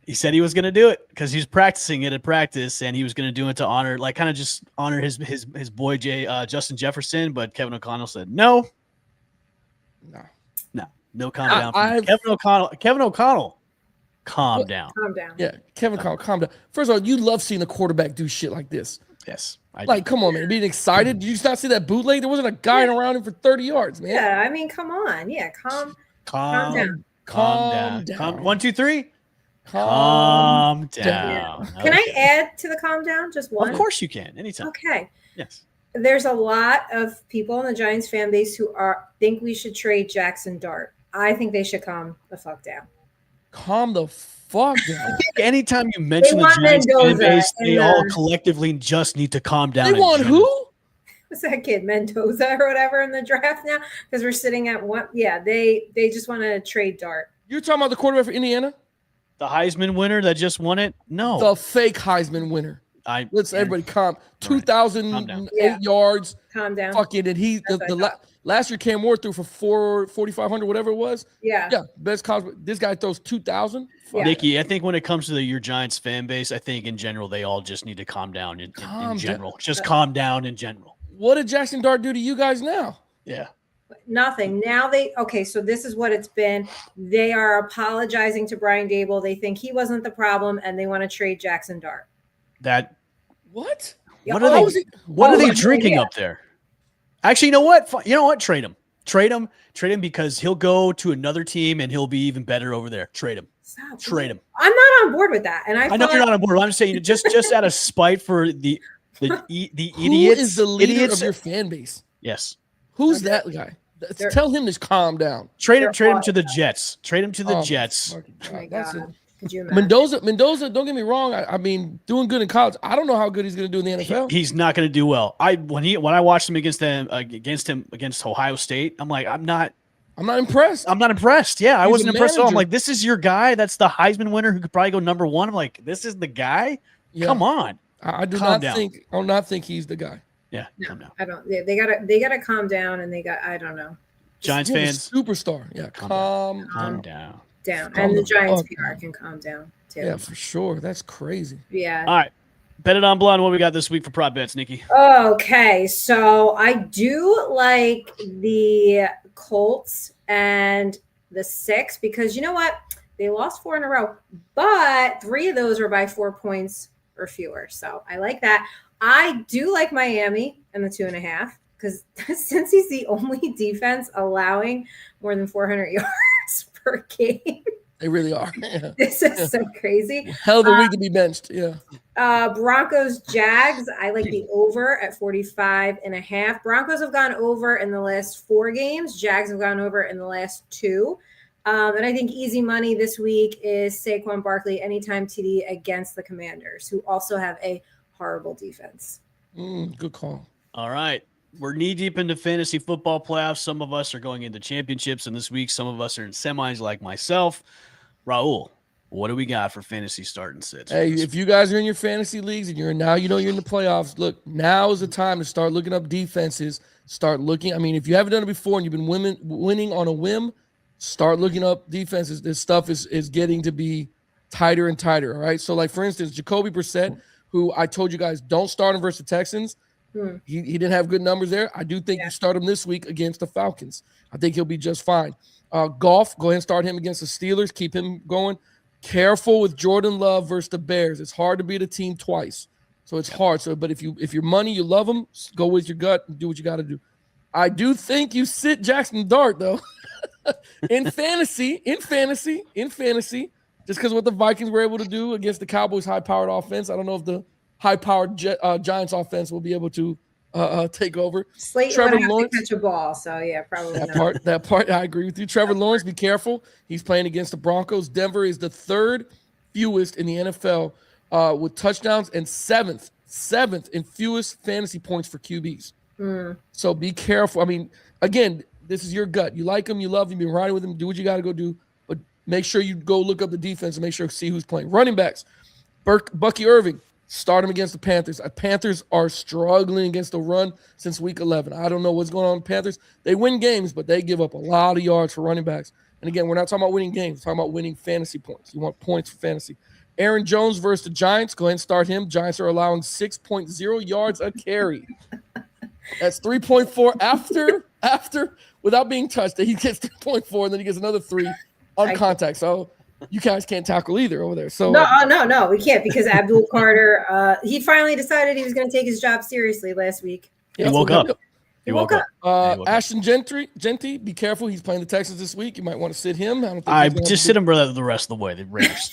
He said he was going to do it because he was practicing it at practice, and he was going to do it to honor, just honor his boy Justin Jefferson. But Kevin O'Connell said no, calm down. Kevin O'Connell. Calm down. Yeah, Kevin O'Connell, calm down. First of all, you love seeing a quarterback do shit like this. Yes. Come on, man. Being excited. Did you not see that bootleg? There wasn't a guy around him for 30 yards, man. Yeah, I mean, come on. Yeah, calm down. Calm down. 1, 2, 3. Calm down. Yeah. Can I add to the calm down? Just one? Of course you can. Anytime. Okay. Yes. There's a lot of people in the Giants fan base who think we should trade Jackson Dart. I think they should calm the fuck down. Calm the fuck down. Anytime you mention the Giants fan base, they all collectively just need to calm down. They want who? What's that kid, Mendoza or whatever in the draft now? Because we're sitting at one. Yeah, they just want to trade Dart. You're talking about the quarterback for Indiana? The Heisman winner that just won it? No. The fake Heisman winner. Everybody calm. 2,008 yards. Calm down. Fucking, and last year Cam Ward threw for 4,500, whatever it was. Yeah. Best college. This guy throws 2,000. Yeah. Nikki, I think when it comes to your Giants fan base, I think in general they all just need to calm down in general. Just calm down in general. What did Jackson Dart do to you guys now? Yeah. Nothing. Now so this is what it's been. They are apologizing to Brian Dable. They think he wasn't the problem, and they want to trade Jackson Dart. What? What are they drinking up there? Actually, you know what? Trade him. Trade him because he'll go to another team and he'll be even better over there. Trade him. Trade him. I'm not on board with that. And I know you're not on board. I'm saying just out of spite for the idiots. Who is the leader of your fan base? Yes. Who's that guy? Tell him to calm down. Trade him to the Jets. Trade him to the Jets. Oh my God. Could you imagine? Mendoza, don't get me wrong. I mean, doing good in college. I don't know how good he's going to do in the NFL. He's not going to do well. When I watched him against Ohio State, I'm like, I'm not impressed. I'm not impressed. Yeah, I wasn't impressed at all. I'm like, this is your guy. That's the Heisman winner who could probably go number 1. I'm like, this is the guy. Yeah. Come on. I do Calm not down. think. I do not think he's the guy. Yeah, No, calm down. I don't. They gotta calm down, and I don't know. Giants He's a fans, superstar. Yeah, calm down. Down. Calm And the the Giants fuck PR down. can calm down too. Yeah, for sure. That's crazy. Yeah. All right. Bet it on Blonde. What we got this week for prop bets, Nikki? Okay, so I do like the Colts and the 6 because you know what? They lost 4 in a row, but 3 of those are by 4 points or fewer. So I like that. I do like Miami and the 2.5 because since he's the only defense allowing more than 400 yards per game. They really are. Yeah. This is so crazy. Hell of a week to be benched. Yeah. Broncos Jags. I like the over at 45.5. Broncos have gone over in the last 4 games. Jags have gone over in the last 2. And I think easy money this week is Saquon Barkley anytime TD against the Commanders, who also have a horrible defense. Good call. All right. We're knee deep into fantasy football playoffs. Some of us are going into championships, and this week some of us are in semis like myself. Raul, what do we got for fantasy start and sits? Hey, if you guys are in your fantasy leagues and you're in the playoffs, look, now is the time to start looking up defenses. Start looking. I mean, if you haven't done it before and you've been winning on a whim, start looking up defenses. This stuff is getting to be tighter and tighter. All right. So, like, for instance, Jacoby Brissett, who I told you guys don't start him versus the Texans. He didn't have good numbers there. I do think you start him this week against the Falcons. I think he'll be just fine. Goff, go ahead and start him against the Steelers. Keep him going. Careful with Jordan Love versus the Bears. It's hard to beat a team twice. So it's hard. So, but if your money, you love them, go with your gut and do what you got to do. I do think you sit Jackson Dart, though. in fantasy, just because what the Vikings were able to do against the Cowboys' high-powered offense. I don't know if the high-powered Giants offense will be able to take over. Slayton Trevor would have Lawrence to catch a ball, so yeah, probably that part, I agree with you. Trevor Lawrence, be careful. He's playing against the Broncos. Denver is the 3rd fewest in the NFL with touchdowns and 7th in fewest fantasy points for QBs. So be careful. I mean, again, this is your gut. You like him, you love him, you've been riding with him. Do what you got to go do, but make sure you go look up the defense and make sure see who's playing. Running backs, Bucky Irving. Start him against the Panthers. Panthers are struggling against the run since week 11. I don't know what's going on with the Panthers. They win games, but they give up a lot of yards for running backs. And again, we're not talking about winning games. We're talking about winning fantasy points. You want points for fantasy. Aaron Jones versus the Giants. Go ahead and start him. Giants are allowing 6.0 yards a carry. That's 3.4 after without being touched. He gets 3.4, and then he gets another 3 on contact. So you guys can't tackle either over there. So no, we can't because Abdul Carter, he finally decided he was going to take his job seriously last week. He woke up. He woke up. Ashton Genty, be careful. He's playing the Texans this week. You might want to sit him. I just sit him the rest of the way. The Raiders.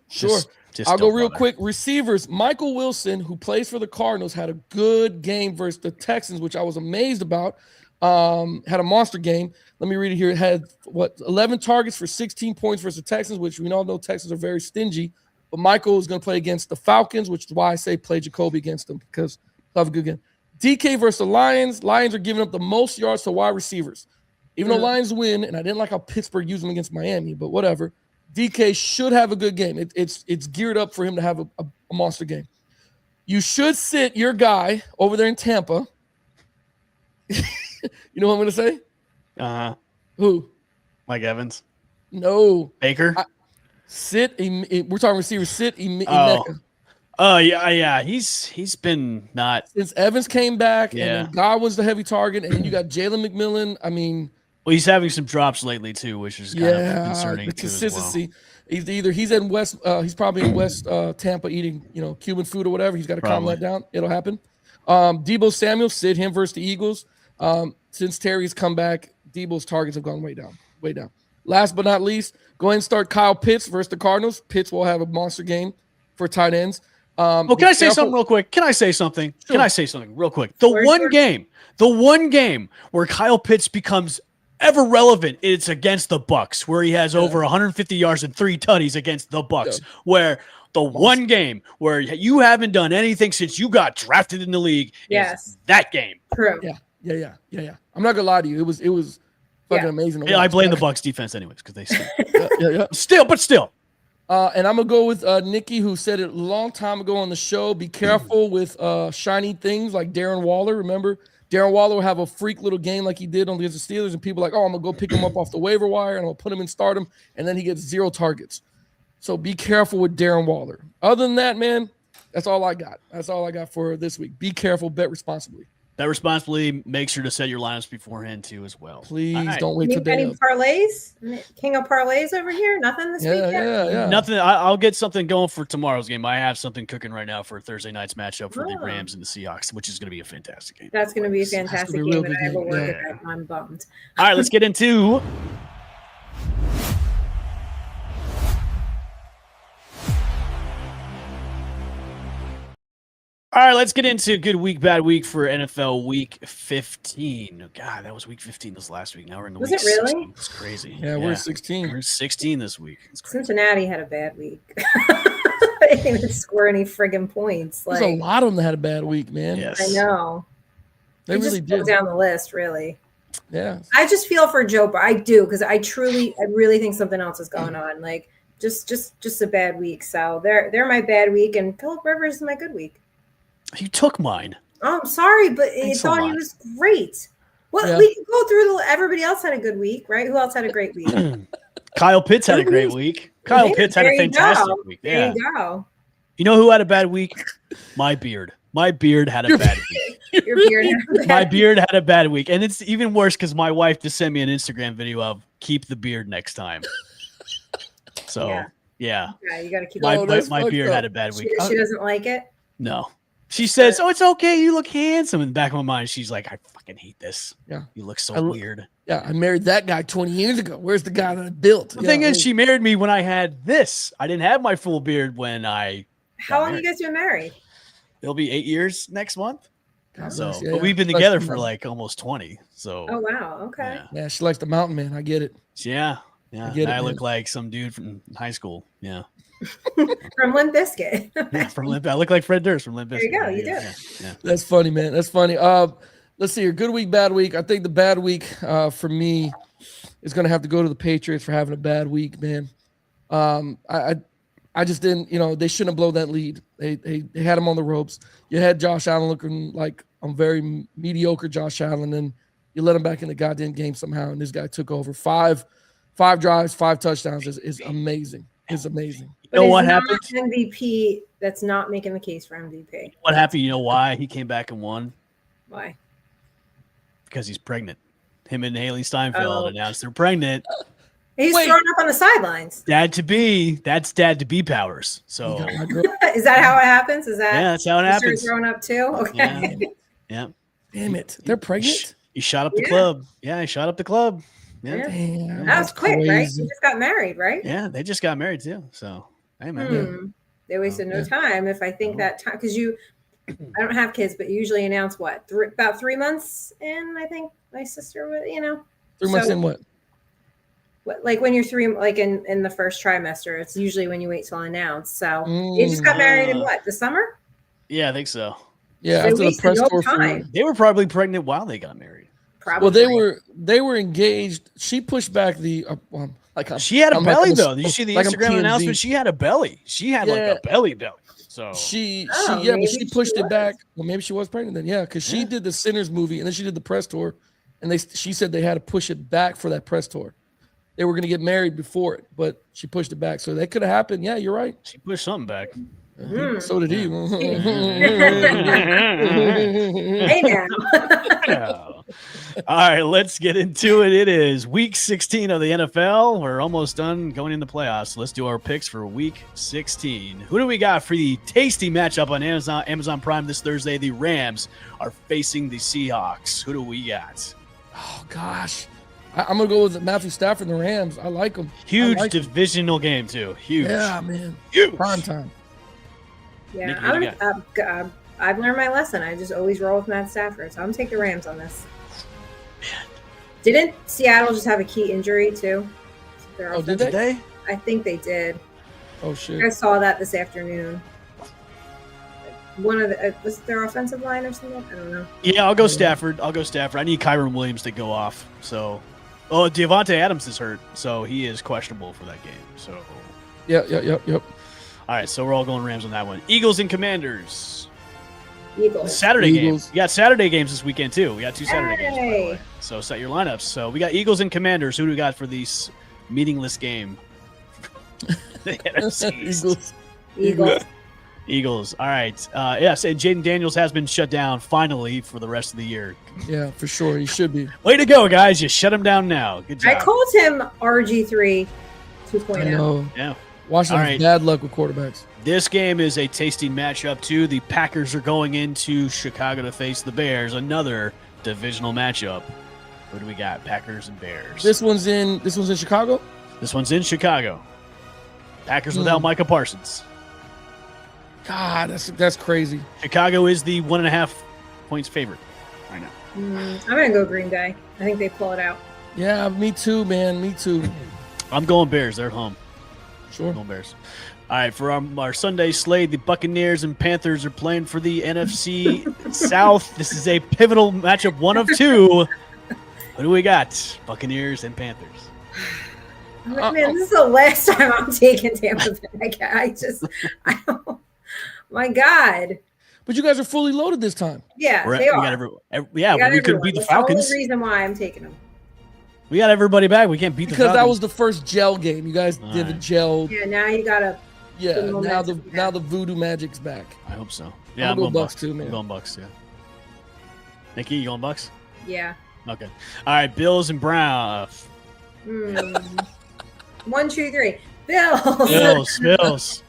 Sure. Just I'll go real bother. quick. Receivers, Michael Wilson, who plays for the Cardinals, had a good game versus the Texans, which I was amazed about. Had a monster game. Let me read it here. It had 11 targets for 16 points versus the Texans, which we all know Texans are very stingy. But Michael is going to play against the Falcons, which is why I say play Jacoby against them because they'll have a good game. DK versus the Lions. Lions are giving up the most yards to wide receivers. Even though Lions win, and I didn't like how Pittsburgh used them against Miami, but whatever. DK should have a good game. It's geared up for him to have a monster game. You should sit your guy over there in Tampa. You know what I'm going to say? Who? Mike Evans. No. Baker. We're talking receivers. Emeka. Oh yeah. He's been not Since Evans came back, and then Godwin's the heavy target, and then you got Jalen McMillan. I mean, well, he's having some drops lately too, which is kind of concerning. The too as consistency. well. He's in West. He's probably in West Tampa eating Cuban food or whatever. He's got to calm that down. It'll happen. Debo Samuel, sit him versus the Eagles. Since Terry's come back, Debo's targets have gone way down. Last but not least, go ahead and start Kyle Pitts versus the Cardinals. Pitts will have a monster game for tight ends. Can I say something real quick? Sure. Can I say something real quick? The one game where Kyle Pitts becomes ever relevant, it's against the Bucs, where he has over 150 yards and 3 tutties against the Bucs. Where the one game where you haven't done anything since you got drafted in the league is that game. True. Yeah. I'm not gonna lie to you. It was fucking amazing. I blame the Bucs defense anyways because they yeah. Still. And I'm going to go with Nikki, who said it a long time ago on the show. Be careful with shiny things like Darren Waller. Remember, Darren Waller will have a freak little game like he did on the Steelers, and people are like, oh, I'm going to go pick him up off the waiver wire, and I'm going to put him in stardom, and then he gets 0 targets. So be careful with Darren Waller. Other than that, man, that's all I got. That's all I got for this week. Be careful, bet responsibly. Bet responsibly. Make sure to set your lineups beforehand too, as well. Please right. don't wait till day any parlays? King of parlays over here? Nothing this week yet? Yeah. Nothing. I'll get something going for tomorrow's game. I have something cooking right now for Thursday night's matchup for the Rams and the Seahawks, which is going to be a fantastic game. That's going to be a fantastic game, and I have a work at that. I'm bummed. All right, let's get into. All right, let's get into good week, bad week for NFL Week 15. God, that was Week 15 this last week. Now we're in the was week it really? 16. It's crazy. Yeah, we're 16. We're 16 this week. Cincinnati had a bad week. They didn't even score any friggin' points. There's a lot of them that had a bad week, man. Yes. I know. They really did. Down the list, really. Yeah. I just feel for Joe. I do, because I really think something else is going on. Like just a bad week. So they're my bad week, and Phillip Rivers is my good week. You took mine. Oh, I'm sorry, but I thought he was great. Well, we can go through everybody else had a good week, right? Who else had a great week? Kyle Pitts had a great week. Kyle Pitts had a fantastic week. Yeah. There you go. You know who had a bad week? My beard. My beard had a bad week. Your beard had a bad My beard had a bad week. And it's even worse because my wife just sent me an Instagram video of keep the beard next time. So, yeah. Yeah, you got to keep my beard had a bad week. She doesn't like it? No. She says, oh, it's okay. You look handsome. In the back of my mind, she's like, I fucking hate this. Yeah. You look so weird. Yeah, I married that guy 20 years ago. Where's the guy that I built? The thing is, she married me when I had this. I didn't have my full beard when I How long you guys been married? It'll be 8 years next month. So, yeah, but we've been together for like almost 20. So, oh wow, okay. Yeah, she likes the mountain man. I get it. Yeah, yeah. I look like some dude from high school. Yeah, from Limp Bizkit. Yeah, from Limp. I look like Fred Durst from Limp Bizkit. There you go. You do. Yeah. That's funny, man. That's funny. Let's see here. Good week, bad week. I think the bad week for me is going to have to go to the Patriots for having a bad week, man. I just didn't, they shouldn't have blown that lead. They had him on the ropes. You had Josh Allen looking like a very mediocre Josh Allen, and you let him back in the goddamn game somehow, and this guy took over. Five drives, 5 touchdowns is amazing. It's amazing. You know what happened? MVP, that's not making the case for MVP. What happened? You know why he came back and won? Why? Because he's pregnant. Him and Haley Steinfeld announced they're pregnant. He's throwing up on the sidelines. That's dad to be powers. So is that how it happens? That's how it happens. Throwing up too? Okay. Yeah. Damn it. They're pregnant? He shot up the club. Yeah, he shot up the club. Yeah. Damn, that was quick, crazy. right? He just got married, right? Yeah, they just got married too. So hey man. They wasted no time. If I think that time, because I don't have kids, but you usually announce about 3 months in. I think my sister would, 3 months in what? Like when you're 3, like in the first trimester, it's usually when you wait till announce. So they just got married in the summer? Yeah, I think so. Yeah, after the press tour. They were probably pregnant while they got married. Probably. Well, they were engaged. She pushed back the she had a belly though. Did you see the Instagram announcement? She had a belly. She had like a belly. So she pushed it back. Well, maybe she was pregnant then. Yeah, because she did the Sinners movie and then she did the press tour, and she said they had to push it back for that press tour. They were going to get married before it, but she pushed it back. So that could have happened. Yeah, you're right. She pushed something back. So did he. Hey now. All right, let's get into it. It is week 16 of the NFL. We're almost done going in the playoffs. Let's do our picks for week 16. Who do we got for the tasty matchup on Amazon Prime this Thursday? The Rams are facing the Seahawks. Who do we got? Oh, gosh. I'm going to go with Matthew Stafford and the Rams. I like them. Huge divisional game, too. Huge. Yeah, man. Huge. Prime time. Yeah, I've learned my lesson. I just always roll with Matt Stafford. So I'm going to take the Rams on this. Man. Didn't Seattle just have a key injury, too? Did they? I think they did. Oh, shit. I saw that this afternoon. One of the was their offensive line or something? I don't know. Yeah, I'll go Stafford. I need Kyron Williams to go off. So, Devontae Adams is hurt, so he is questionable for that game. So, Yep. All right, so we're all going Rams on that one. Eagles and Commanders. Eagles. Saturday Eagles. games. We got Saturday games this weekend too. We got 2 Saturday games, by the Hey. way. So set your lineups. So we got Eagles and Commanders. Who do we got for these meaningless game? The NFC East. Eagles. Eagles. All right. Yes, and Jaden Daniels has been shut down finally for the rest of the year. Yeah, for sure. He should be. Way to go, guys. You shut him down now. Good job. I called him RG3 I 2.0. know. Yeah. Washington's All right. bad luck with quarterbacks. This game is a tasty matchup, too. The Packers are going into Chicago to face the Bears, another divisional matchup. What do we got? Packers and Bears. This one's in Chicago? This one's in Chicago. Packers without Micah Parsons. God, that's crazy. Chicago is the 1.5 points favorite right now. I'm going to go Green Bay. I think they pull it out. Yeah, me too, man. Me too. I'm going Bears. They're at home. Sure. I'm going Bears. All right, for our Sunday slate, the Buccaneers and Panthers are playing for the NFC South. This is a pivotal matchup, 1 of 2. What do we got? Buccaneers and Panthers. Man, this is the last time I'm taking Tampa Bay. I don't. My God. But you guys are fully loaded this time. Yeah, We they got are. but we couldn't beat the That's the only Falcons. reason why I'm taking them. We got everybody back. We can't beat the Because Falcons. that was the first gel game. You guys All did the right. gel. Yeah, now you got to. Yeah, The now momentum the voodoo magic's back. I hope so. Yeah, I'm I'm going going Bucks Bucks too, man. I'm going Bucks, yeah. Nikki, you going Bucks? Yeah. Okay. All right, Bills and Browns. 1, 2, 3. Bills. Bills.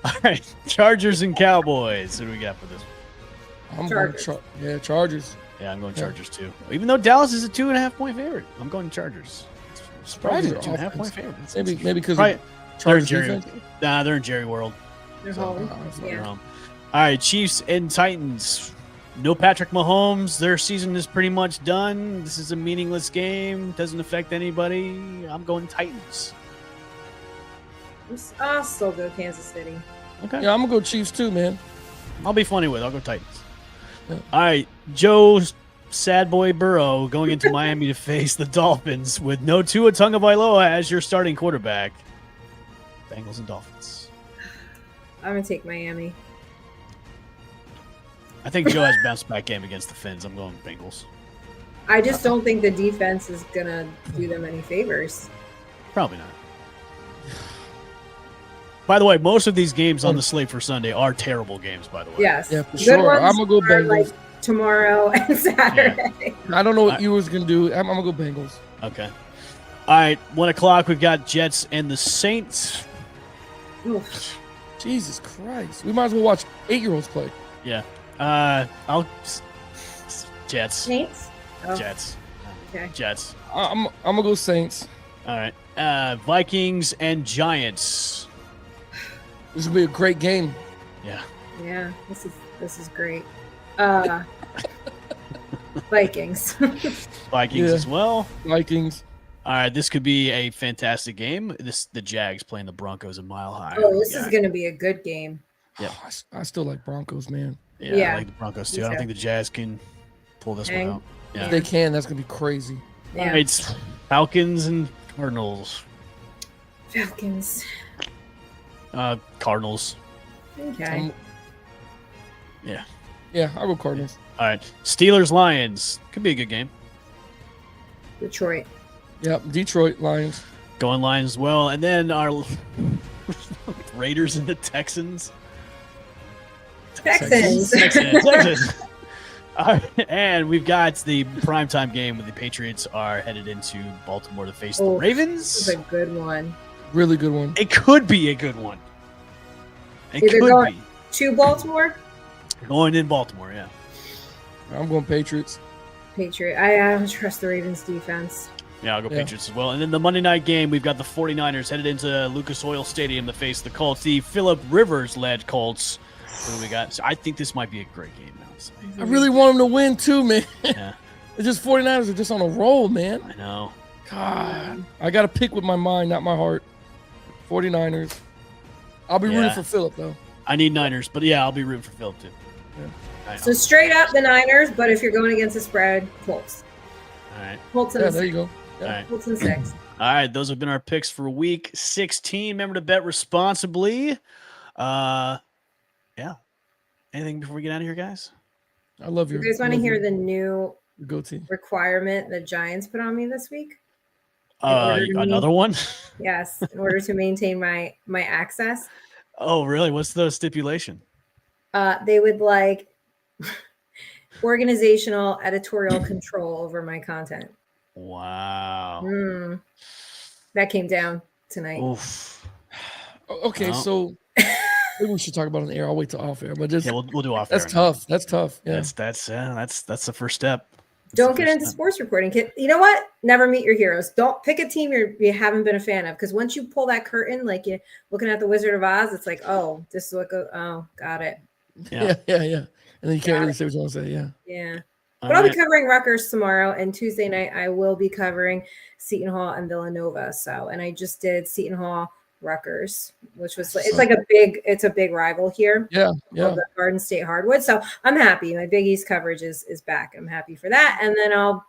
All right, Chargers and Cowboys. What do we got for this one? I'm Chargers. going Chargers. Yeah, I'm going Chargers too. Even though Dallas is a 2.5 point favorite, I'm going Chargers. It's surprising, Chargers 2.5 offense. point favorite. That's- Maybe because Right. They're in Chargers Jerry. defense. Nah, they're in Jerry World. They're So, home. They're Yeah. home. All right, Chiefs and Titans. No Patrick Mahomes. Their season is pretty much done. This is a meaningless game. Doesn't affect anybody. I'm going Titans. I'll still go Kansas City. Okay. Yeah, I'm gonna go Chiefs too, man. I'll be funny with it. I'll go Titans. Yeah. All right, Joe Sad Boy Burrow going into Miami to face the Dolphins with no Tua Tagovailoa as your starting quarterback. Bengals and Dolphins. I'm going to take Miami. I think Joe has a bounce back game against the Finns. I'm going Bengals. I just don't think the defense is going to do them any favors. Probably not. By the way, most of these games on the slate for Sunday are terrible games, by the way. Yes. Yeah, for Good sure. ones I'm gonna go are, Bengals. like tomorrow and Saturday. I don't know what you was gonna do. I'm gonna go Bengals. Okay. All right, 1 o'clock, we've got Jets and the Saints. Oof. Jesus Christ. We might as well watch 8-year-olds play. Yeah. Jets. Saints? Oh, Jets. okay. Jets. I'm gonna go Saints. All right. Vikings and Giants. This will be a great game. Yeah. Yeah, this is great. Vikings. Vikings Yeah. as well. Vikings. All right, this could be a fantastic game. The Jags playing the Broncos a mile high. Oh, this is going to be a good game. Yep. I still like Broncos, man. Yeah, Yeah. I like the Broncos Me too. I don't too. think the Jazz can pull this Hang. one out. Yeah. If they can, that's gonna be crazy. Yeah. All right, Falcons and Cardinals. Falcons. Cardinals. Okay. Yeah, I'll go Cardinals. All right, Steelers Lions could be a good game. Detroit. Yep, Detroit Lions. Going Lions as well, and then our Raiders and the Texans. Texans. Texans. All right, and we've got the primetime game where the Patriots are headed into Baltimore to face the Oh, Ravens. This is a good one. Really good one. It could be a good one. It Either could going- be. To Baltimore? Going in Baltimore, yeah. I'm going Patriots. Patriot. I don't trust the Ravens defense. Yeah, I'll go Yeah. Patriots as well. And then the Monday night game, we've got the 49ers headed into Lucas Oil Stadium to face the Colts, the Phillip Rivers-led Colts. What do we got? So I think this might be a great game, honestly. I really want them to win too, man. Yeah, It's just 49ers are just on a roll, man. I know. God. I got to pick with my mind, not my heart. 49ers. I'll be rooting Yeah. for Phillip, though. I need Niners, but yeah, I'll be rooting for Phillip too. Yeah. I know. So straight up the Niners, but if you're going against the spread, Colts. All right. Colts and Yeah, the there you go. All right. Colts in 6. All right. Those have been our picks for week 16. Remember to bet responsibly. Yeah. Anything before we get out of here, guys? I love You guys want to hear the new goatee requirement the Giants put on me this week? Another one? Yes, in order to maintain my access. Oh, really? What's the stipulation? They would like organizational editorial control over my content. Wow. That came down tonight. Oof. Okay, so maybe we should talk about it on the air. I'll wait till off air, but just we'll do off air. That's tough. That's tough. Yeah. That's the first step. Don't get into sports reporting. You know what? Never meet your heroes. Don't pick a team you haven't been a fan of, because once you pull that curtain, like you're looking at the Wizard of Oz, it's like, oh, this is what goes. Oh, got it. Yeah. And then you can't really say what you want to say. Yeah. Yeah. But I'll be covering Rutgers tomorrow, and Tuesday night I will be covering Seton Hall and Villanova. And I just did Seton Hall Rutgers, which was it's a big rival here. Yeah. The Garden State Hardwood. So I'm happy. My Big East coverage is back. I'm happy for that. And then I'll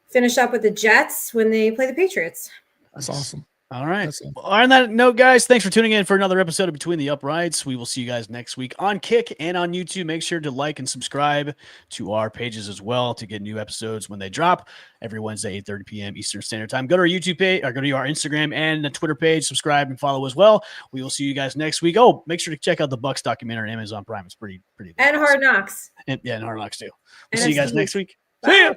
finish up with the Jets when they play the Patriots. That's awesome. All right. Well, on that note, guys, thanks for tuning in for another episode of Between the Uprights. We will see you guys next week on Kick and on YouTube. Make sure to like and subscribe to our pages as well to get new episodes when they drop every Wednesday, 8:30 p.m. Eastern Standard Time. Go to our YouTube page, or go to our Instagram and the Twitter page. Subscribe and follow as well. We will see you guys next week. Oh, make sure to check out the Bucs documentary on Amazon Prime. It's pretty. And Hard Knocks. And Hard Knocks too. We'll see you guys next week. Bye. See ya.